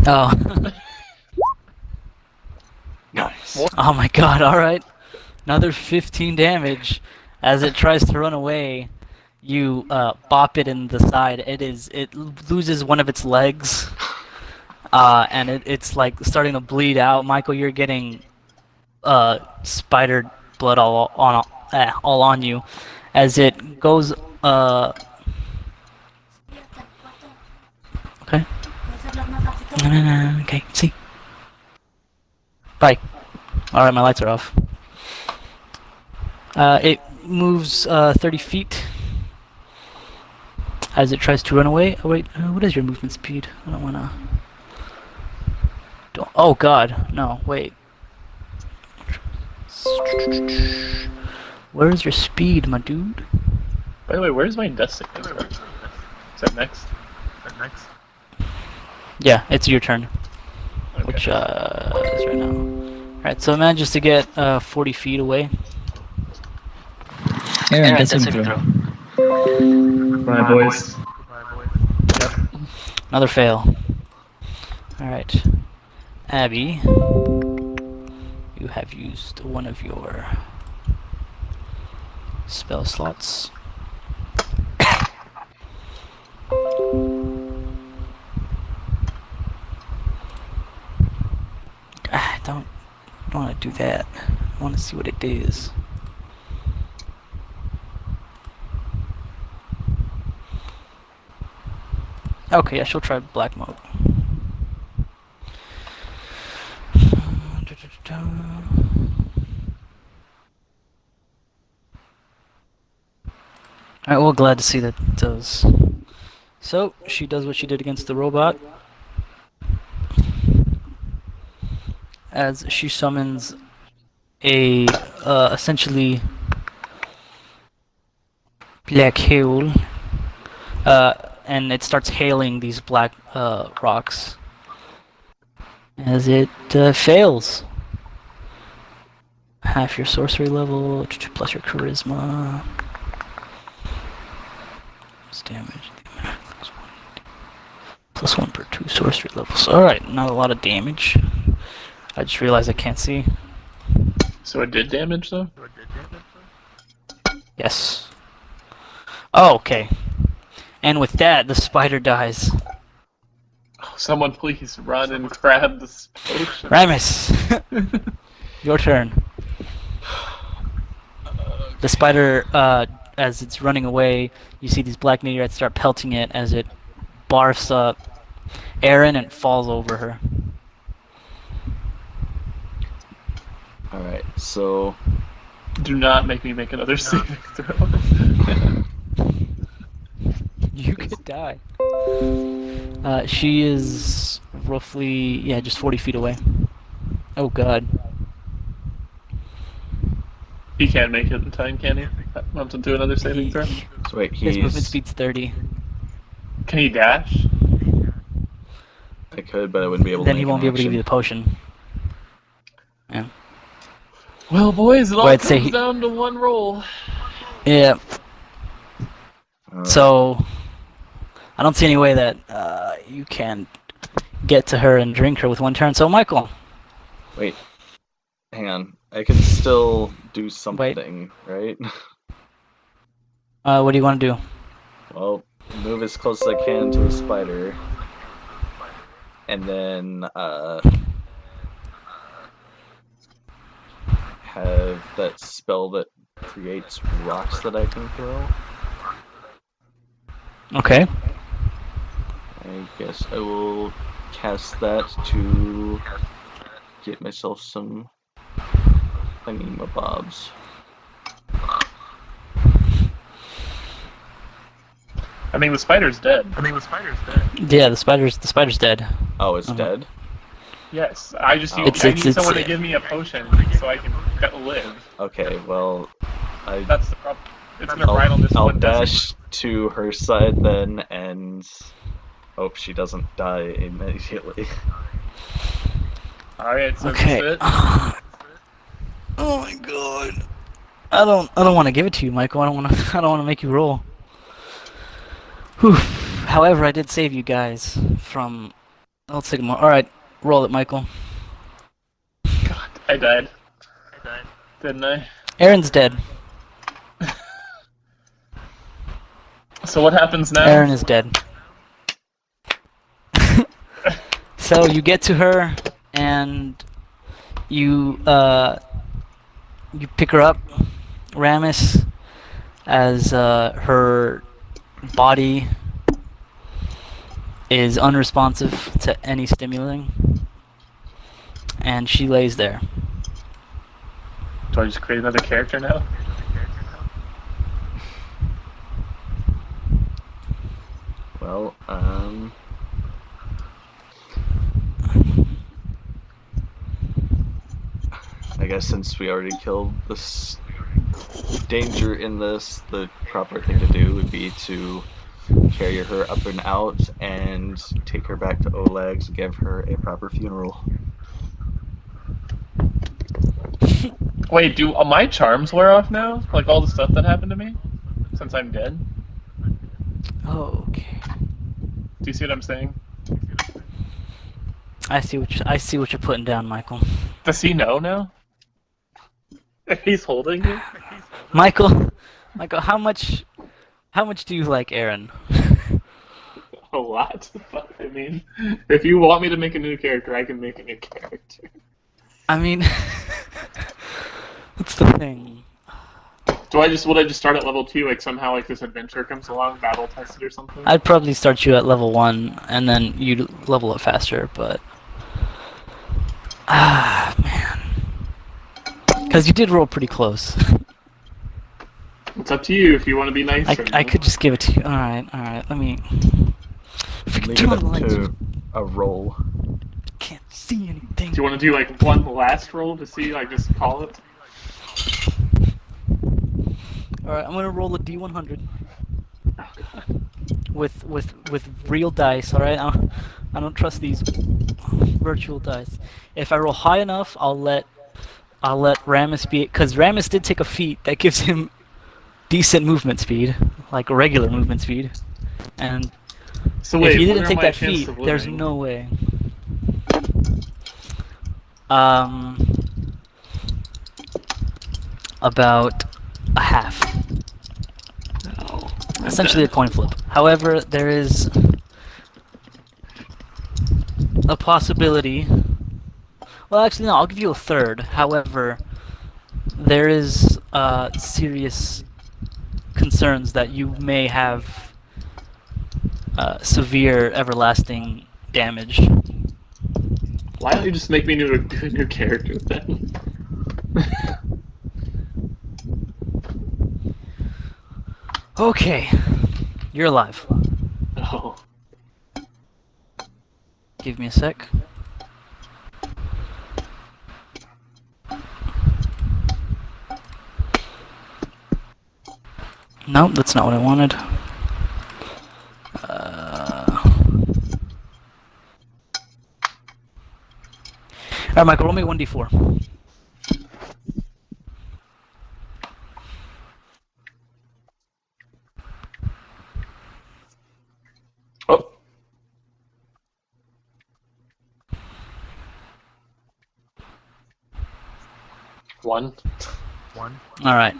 Oh. Nice. Oh my god, alright. Another 15 damage. As it tries to run away, you bop it in the side. It loses one of its legs. And it's like starting to bleed out. Michael, you're getting spider blood all on you as it goes Okay, see. Bye. Alright, my lights are off. It moves 30 feet as it tries to run away. Oh wait, what is your movement speed? I don't wanna... Oh god, no, wait. Where's your speed, my dude? By the way, where's my destiny? Is that next? Yeah, it's your turn. Okay. Which is right now. Alright, so it manages to get 40 feet away. Aaron, that's saving throw. Bye, boys. Yep. Another fail. Alright. Abby, you have used one of your spell slots. I don't want to do that. I want to see what it is. Okay, yeah, she'll try black mode. Alright, well, glad to see that it does. So, she does what she did against the robot. As she summons a, essentially, black hail. And it starts hailing these black, rocks. As it, fails. Half your sorcery level, plus your charisma. Damage. Plus 1 per 2 sorcery levels. Alright, not a lot of damage. I just realized I can't see. So it did damage, though? Yes. Oh, okay. And with that, the spider dies. Oh, someone please run and grab this potion. Ramus! Your turn. The spider, as it's running away, you see these black meteorites start pelting it as it barfs up Erin and falls over her. Alright, so... Do not make me make another saving throw. You could die. She is roughly, yeah, just 40 feet away. Oh god. He can't make it in time, can he? Want to do another saving throw? So wait, His movement he's... speed's 30. Can he dash? I could, but I wouldn't be able to Then make he won't an be able to give action. you the potion. Yeah. Well, boys, it all Well, I'd say comes he- down to one roll. Yeah. Alright. So, I don't see any way that you can get to her and drink her with one turn. So, Michael. Wait. Hang on. I can still do something, right? What do you want to do? Well, move as close as I can to the spider. And then, have that spell that creates rocks that I can throw. Okay. I guess I will cast that to get myself some thingamabobs. I mean, the spider's dead. Yeah, the spider's dead. Oh, it's Uh-huh. dead? Yes, I just need, It's- I it's- need someone to it's- give me a potion so I can live. Okay, well, That's the problem. It's gonna ride on this I'll one dash to her side then and hope she doesn't die immediately. Alright, so Okay. that's it. Oh my god. I don't want to give it to you, Michael. I don't want to make you roll. Whew. However, I did save you guys from. Let's take more. All right, roll it, Michael. God, I died. Didn't I? Aaron's dead. So what happens now? Aaron is dead. So you get to her and you pick her up, Ramus, as her body is unresponsive to any stimuli, and she lays there. Do I just create another character now? Well, I guess since we already killed this danger in this, the proper thing to do would be to carry her up and out and take her back to Oleg's, give her a proper funeral. Wait, do my charms wear off now? Like all the stuff that happened to me? Since I'm dead? Okay. Do you see what I'm saying? I see what you're putting down, Michael. Does he know now? He's holding you? Michael, how much do you like Aaron? A lot. I mean, if you want me to make a new character, I can make a new character. I mean, that's the thing. Would I just start at level 2, like somehow like this adventure comes along, battle tested or something? I'd probably start you at level 1, and then you'd level up faster, but... man. Because you did roll pretty close. It's up to you if you want to be nice or I not. could just give it to you. Alright, let me... If you could Leave turn it on the up lights. to a roll. Can't see anything. Do you want to do like one last roll to see, like just call it? Alright, I'm gonna roll a D100 Oh god. with real dice, alright? I don't trust these virtual dice. If I roll high enough, I'll let Ramus be, because Ramus did take a feat that gives him decent movement speed, like regular movement speed. And So wait, if he what didn't are take my that chances feat, of there's living? no way. About a half. No. Essentially a coin flip. However, there is a possibility. Well, actually, no. I'll give you a third. However, there is serious concerns that you may have severe, everlasting damage. Why don't you just make me do a new character then? Okay, you're alive. Oh. Give me a sec. Nope, that's not what I wanted. Alright, Michael, roll me 1d4. Oh. One. Alright.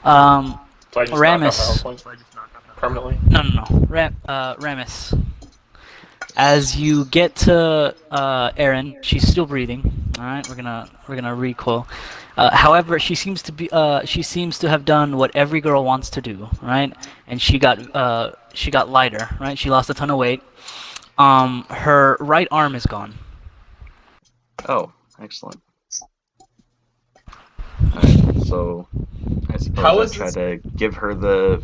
So I just Ramus. knock off points permanently. No. Ramus. As you get to Erin, she's still breathing. All right, we're gonna recoil. However, she seems to have done what every girl wants to do, right? And she got lighter, right? She lost a ton of weight. Her right arm is gone. Oh, excellent. Alright, so I suppose How I is try this- to give her the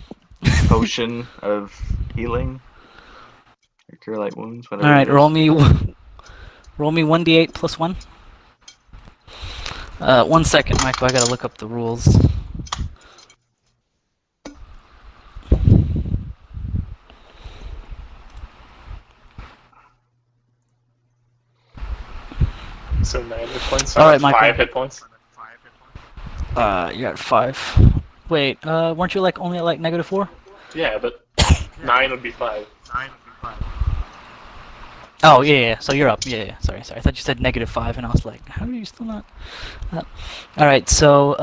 potion of healing. Or cure light wounds, whatever. All it right, is. roll me 1d8 plus 1. 1 second, Michael. I gotta look up the rules. So 9 hit points. All right, Michael. 5 hit points. You're at 5. Wait, weren't you only at -4? Yeah, but 9 would be 5. Oh yeah. So you're up. Yeah. Sorry. I thought you said -5, and I was like, how are you still not? All right. So,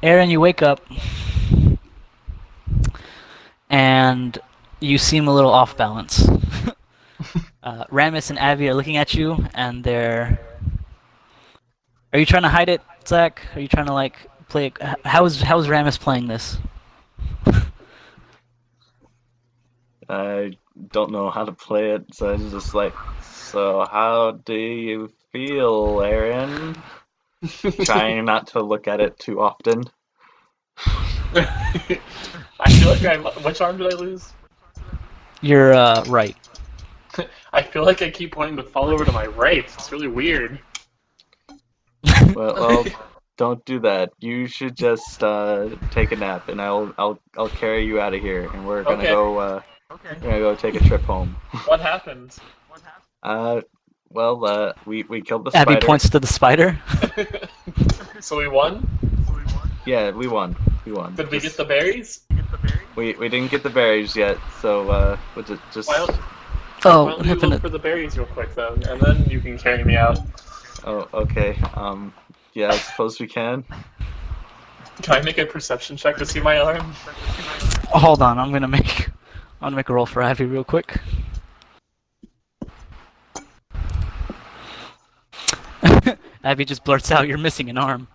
Aaron, you wake up, and you seem a little off balance. Ramus and Avi are looking at you, and they're. Are you trying to hide it, Zach? Are you trying to play? How's Ramus playing this? don't know how to play it, so it's just like, so how do you feel, Aaron? Trying not to look at it too often. I feel like which arm did I lose? You're right. I feel like I keep wanting to fall over to my right. It's really weird. Well, don't do that. You should just take a nap, and I'll carry you out of here, and we're gonna Okay. go. We're gonna go take a trip home. What happened? Well, we killed the Abby spider. points to the spider. So we won? Yeah, we won. We won. Did we get the berries? We didn't get the berries yet, so we'll just. Why don't, Oh, why what don't you happened? look for the berries real quick then, and then you can carry me out. Oh, okay. Yeah, I suppose we can. Can I make a perception check to see my arm? Hold on, I'm gonna make a roll for Abby real quick. Abby just blurts out, "You're missing an arm."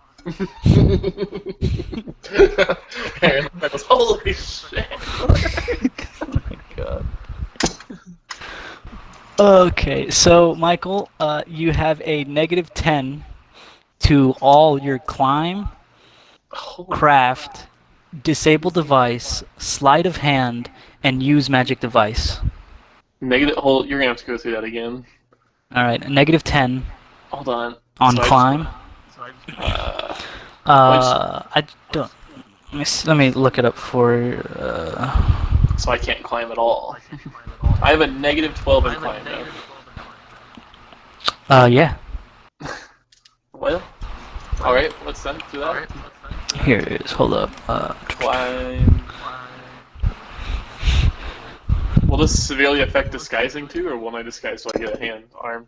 Aaron, that was holy shit. Oh my god. Okay, so Michael, you have a -10 to all your climb, craft, disable device, sleight of hand, and use magic device. Negative. Hold. You're gonna have to go through that again. All right, -10 Hold on. on So I climb. I don't. Let me look it up for you. So I can't climb at all. I have a -12 in climb now. Yeah. Well, alright, let's then do that. Here it is. Hold up. Climb. Will this severely affect disguising too, or will my disguise so I get a arm?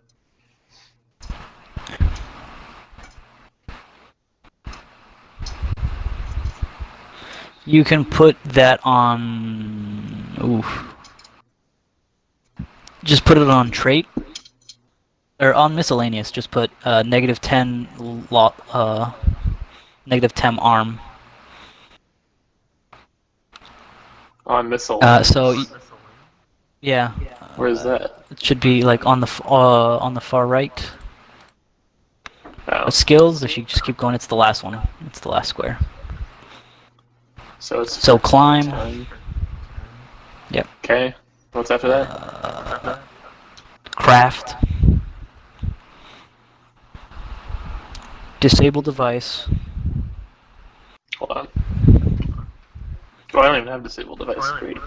You can put that on. Oof. Just put it on trait, or on miscellaneous. Just put -10 -10 arm. On missile. Yeah. Where is that? It should be like on the far right. Oh. Skills. If you just keep going, it's the last one. It's the last square. So it's. So climb. Yep. Okay. What's after that? Craft. Disable device. Hold on. Oh, I don't even have disabled device. Great.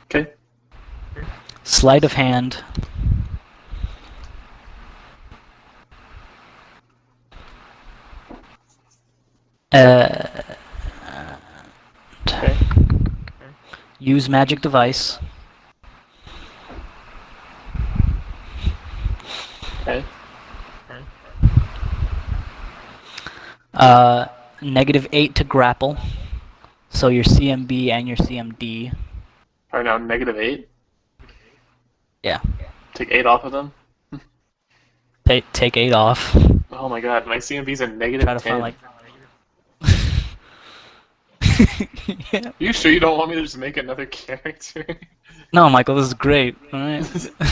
Okay. Sleight of hand. Okay. Use magic device. Okay. -8 to grapple. So your CMB and your CMD. Alright, now -8. Yeah. Take 8 off of them. Take 8 off. Oh my god, my CMB's a Try to -10. find like. Yeah. You sure you don't want me to just make another character? No, Michael, this is great. All right.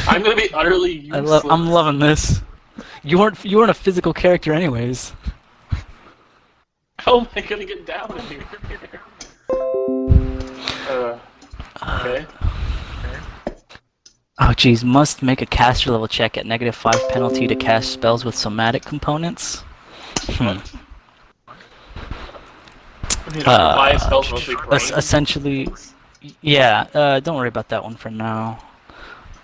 I'm gonna be utterly useless. I'm loving this. You weren't a physical character, anyways. How am I gonna get down in here? Okay. Oh, geez. Must make a caster level check at -5 penalty to cast spells with somatic components. I mean, my spells mostly brain. Essentially, yeah. Don't worry about that one for now.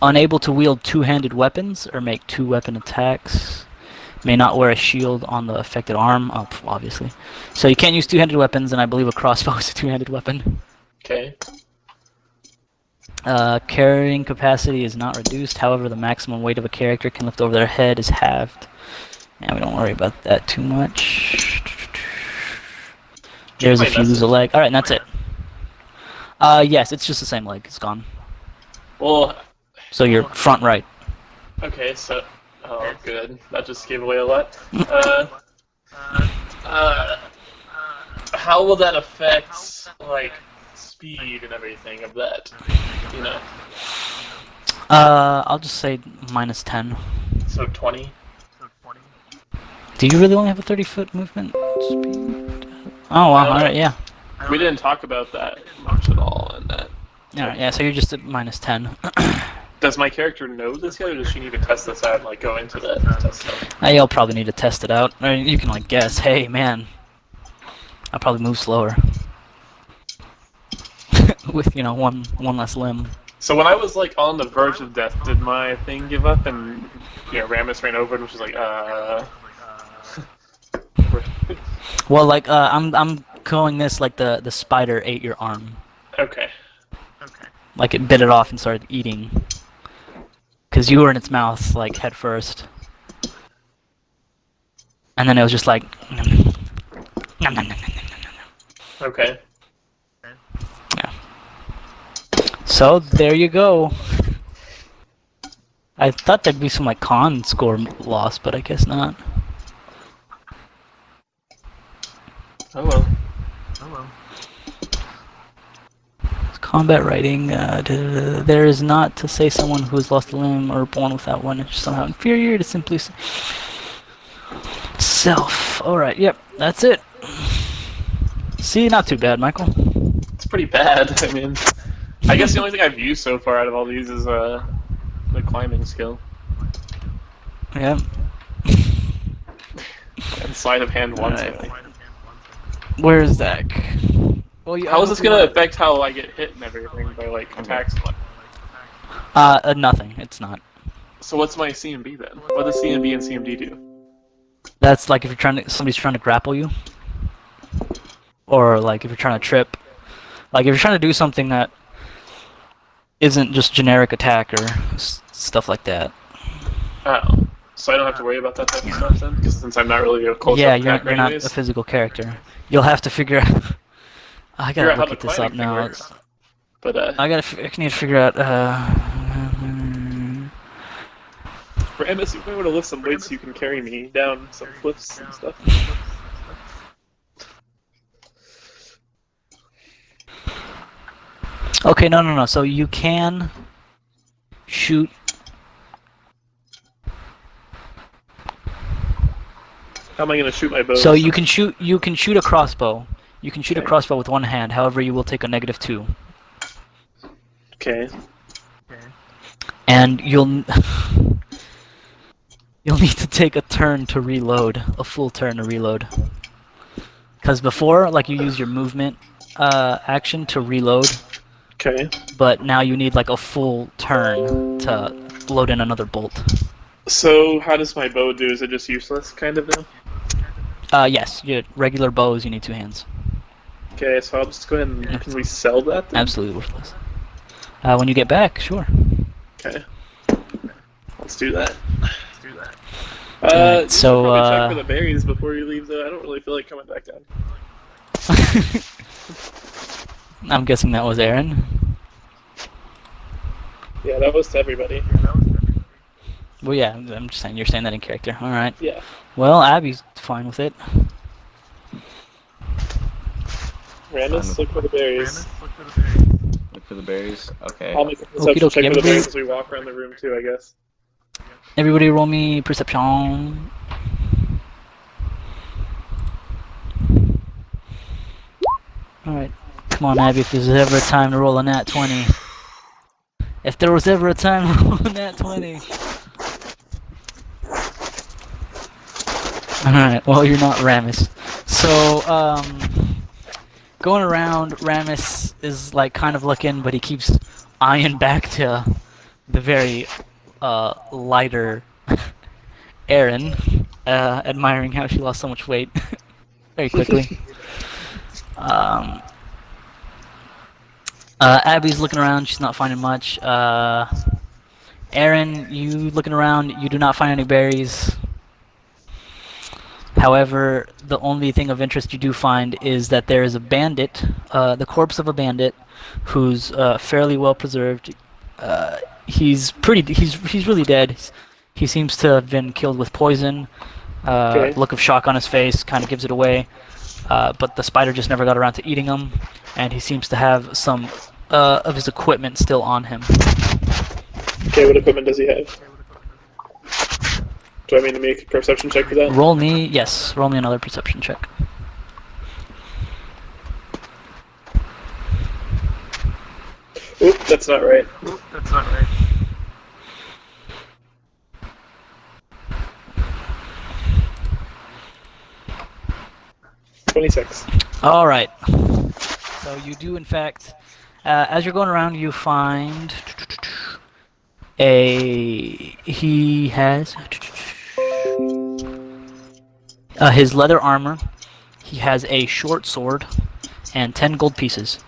Unable to wield two-handed weapons or make two weapon attacks. May not wear a shield on the affected arm. Oh, obviously. So you can't use two-handed weapons, and I believe a crossbow is a two-handed weapon. Okay. Carrying capacity is not reduced. However, the maximum weight of a character can lift over their head is halved. Yeah, we don't worry about that too much. There's if you lose a leg. Alright, and that's it. Yes, it's just the same leg. It's gone. Well. So you're front right. Okay, so. Oh, good. That just gave away a lot. how will that affect like speed and everything of that? You know, I'll just say -10. so 20. Do you really only have a 30-foot movement speed? Oh wow, alright, yeah. We didn't talk about that much at all, and that. Alright, yeah, so you're just at -10. Does my character know this yet, or does she need to test this out and like go into that test stuff? You'll probably need to test it out. Or you can like guess, hey man, I'll probably move slower. With, one less limb. So when I was like on the verge of death, did my thing give up and Ramus ran over and was like, Well, like, I'm calling this like the spider ate your arm. Okay. Like it bit it off and started eating. Because you were in its mouth, like, head first. And then it was just like... Nom, nom, nom, nom, nom, nom. Okay. Yeah. So, there you go. I thought there'd be some, like, con score loss, but I guess not. Oh well. Combat writing, there is not to say someone who has lost a limb or born without one is somehow inferior to simply self. Alright, yep, that's it. See, not too bad, Michael. It's pretty bad. I mean, I guess the only thing I've used so far out of all these is the climbing skill. Yep. And sleight of hand once. Right. Where's Zach? Well, How is this gonna affect how I get hit and everything by like attacks? Nothing. It's not. So what's my CMB then? What does CMB and CMD do? That's like if somebody's trying to grapple you, or like if you're trying to trip. Like if you're trying to do something that isn't just generic attack or stuff like that. Oh, so I don't have to worry about that type of stuff then, because since I'm not really a close-up attacker you're not anyways? a physical character. You'll have to figure out. I gotta Figure out look how at the this up climbing now. works. But I need to figure out. Ramus, you might want to lift some weights so you can carry me down some cliffs and stuff. Okay, no. So you can shoot. How am I gonna shoot my bow? So you can shoot a crossbow. You can shoot a crossbow with one hand. However, you will take a -2. Okay. And you'll need to take a turn to reload, a full turn to reload. Because before, like, you use your movement action to reload. Okay. But now you need like a full turn to load in another bolt. So how does my bow do? Is it just useless, kind of now? Yes, your regular bows you need 2 hands. Okay, so I'll just go ahead and can we sell that then? Absolutely worthless. When you get back, sure. Okay. Let's do that. Alright, you should so, probably check for the berries before you leave, though. I don't really feel like coming back down. I'm guessing that was Aaron. Yeah, that was to everybody. Well, yeah, I'm just saying, you're saying that in character. Alright. Yeah. Well, Abby's fine with it. Ramus, look for the berries. Look for the berries. Okay. I'll make a Okie perception dokie, check for the everybody- berries as we walk around the room, too, I guess. Everybody roll me perception. Alright. Come on, Abby, if there's ever a time to roll a nat 20. If there was ever a time to roll a nat 20. Alright, well, you're not Ramus. So, going around, Ramus is, like, kind of looking, but he keeps eyeing back to the very, lighter Erin, admiring how she lost so much weight very quickly. Abby's looking around, she's not finding much. Erin, you looking around, you do not find any berries. However, the only thing of interest you do find is that there is a bandit, the corpse of a bandit, who's fairly well preserved. He's really dead. He seems to have been killed with poison. Okay. Look of shock on his face kind of gives it away. but the spider just never got around to eating him, and he seems to have some of his equipment still on him. Okay, what equipment does he have? Do I mean to make a perception check for that? Roll me another perception check. Oop, that's not right. 26. All right. So you do, in fact, as you're going around, you find he has his leather armor. He has a short sword and 10 gold pieces.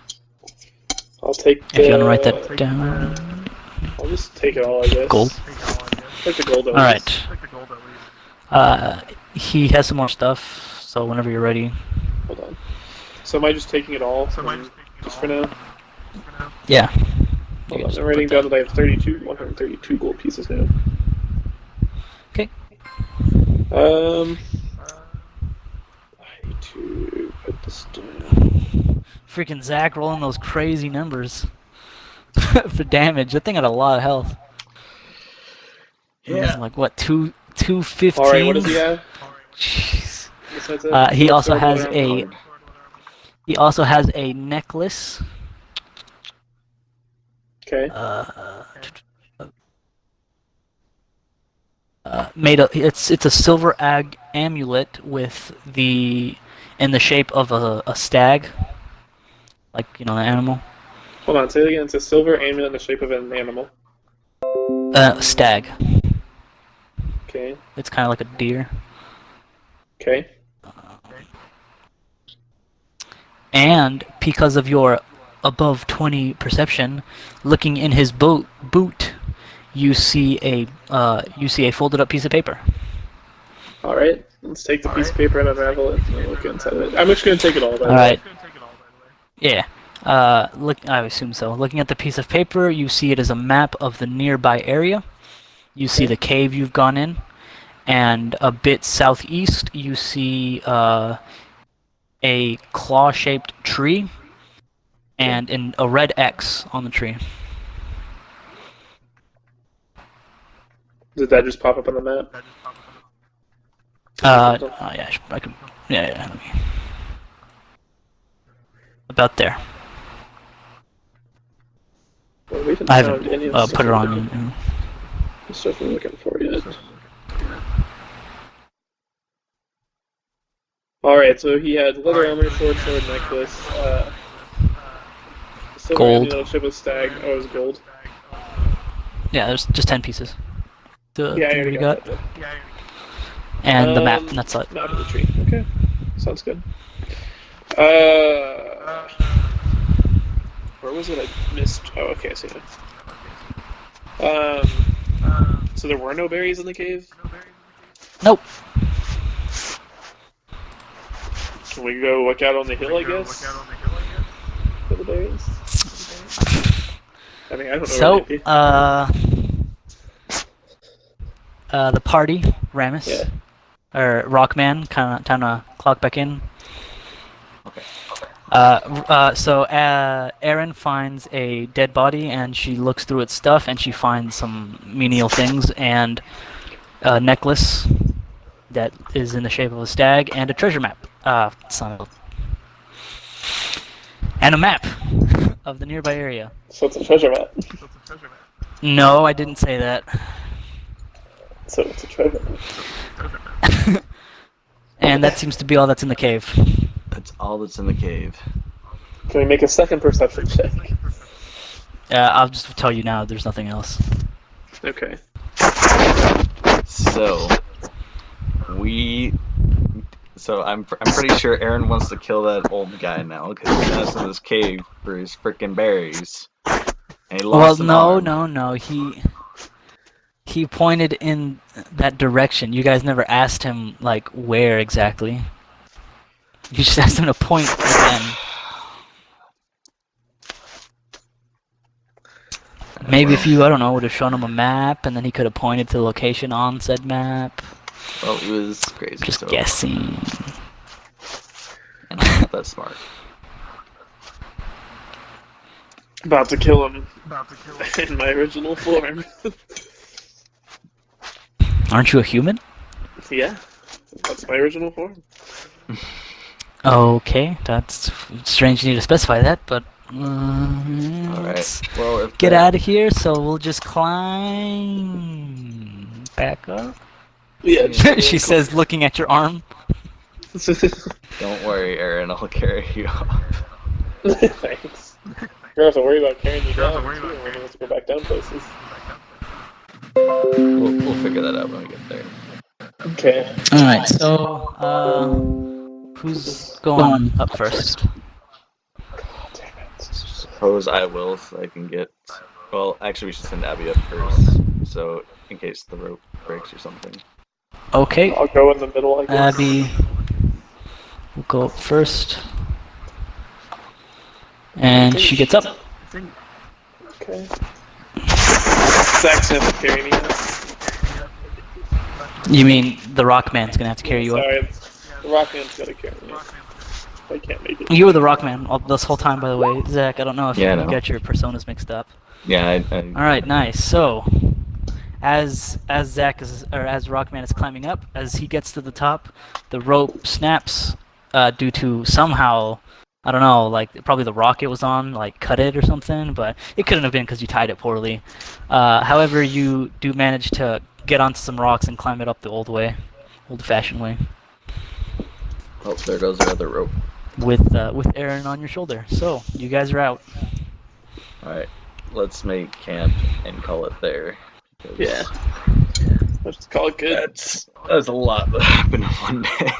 I'll take If you want to write that down. I'll just take it all, I guess. Gold. Take the gold. All right. He has some more stuff, so whenever you're ready. Hold on. So am I just taking it all? Just for now? Yeah. Hold on. I'm writing down that I have 132 gold pieces now. Okay. I need to put this down. Freaking Zach rolling those crazy numbers for damage. That thing had a lot of health. Yeah. Like what, 215? Alright, what does he have? Jeez. Besides that, He also sword, has leather a necklace. Okay. It's a silver amulet with in the shape of a stag, like an animal. Hold on, say it again. It's a silver amulet in the shape of an animal. Stag. Okay. It's kind of like a deer. Okay. And because of your above 20 perception, looking in his boot, you see a folded up piece of paper. Alright, let's take the piece of paper and unravel it and look inside of it. I'm just going to take it all, by the way. Alright. Yeah. I assume so. Looking at the piece of paper, you see it as a map of the nearby area. You see the cave you've gone in, and a bit southeast, you see a claw-shaped tree, and a red X on the tree. Did that just pop up on the map? Yeah, I can. Yeah. Let me. About there. Well, we haven't I found haven't any of the put it stuff on. the stuff we're looking for yet. Alright, so he had leather armor, short sword, necklace, silver Gold. amulet, ship of stag. Oh, it was gold. Yeah, there's just 10 pieces. Yeah, I already we got got. that. And the map, and that's it. Map of the tree. Okay, sounds good. Where was it? I missed. Oh, okay, I see it. So there were no berries in the cave? Nope. Can we go look out on the hill, I guess? For the berries? I mean, I don't know So, where they'd be. the party, Ramus, Yeah. or Rockman, kind of clock back in. Okay. So Erin finds a dead body, and she looks through its stuff, and she finds some menial things, and a necklace that is in the shape of a stag, and a treasure map. And a map of the nearby area. So it's a treasure map. No, I didn't say that. So it's a treasure map. And that seems to be all that's in the cave. That's all that's in the cave. Can we make a second perception check? I'll just tell you now, there's nothing else. Okay. So I'm pretty sure Aaron wants to kill that old guy now because he sent us in this cave for his frickin' berries. And he lost an arm. No. He pointed in that direction. You guys never asked him, like, where exactly. You just asked him to point again. Maybe if you, I don't know, would have shown him a map, and then he could have pointed to the location on said map. Well, he was crazy. Just so. guessing. That's smart. About to kill him in my original form. Aren't you a human? Yeah, that's my original form. Okay, that's strange you need to specify that, but let's Alright. Well, if get that- out of here, so we'll just climb back up. Yeah. She says, looking at your arm. Don't worry, Aaron. I'll carry you up. Thanks. You're gonna have to worry about carrying you down too when we have to go back down places. We'll figure that out when we get there. Okay. Alright, so, who's going up first? Damn it. Suppose I will, so I can get. Well, actually, we should send Abby up first, so in case the rope breaks or something. Okay, I'll go in the middle, I guess. Abby will go up first. And she gets up. Okay. Zach's gonna have to carry me now. You mean the Rockman's gonna have to carry you up? Sorry, the Rockman's gotta carry me. I can't make it. You were the Rockman this whole time, by the way. Zach, I don't know if Yeah, I you know. got your personas mixed up. Yeah, Alright, nice. So, as Zach is, or as Rockman is climbing up, as he gets to the top, the rope snaps due to somehow, I don't know, like probably the rock it was on, like cut it or something, but it couldn't have been because you tied it poorly. However, you do manage to get onto some rocks and climb it up the old-fashioned way, Oh, there goes our other rope. with Aaron on your shoulder. So, you guys are out. Alright, let's make camp and call it there. because Yeah. Let's call it good. That's a lot that happened in one day.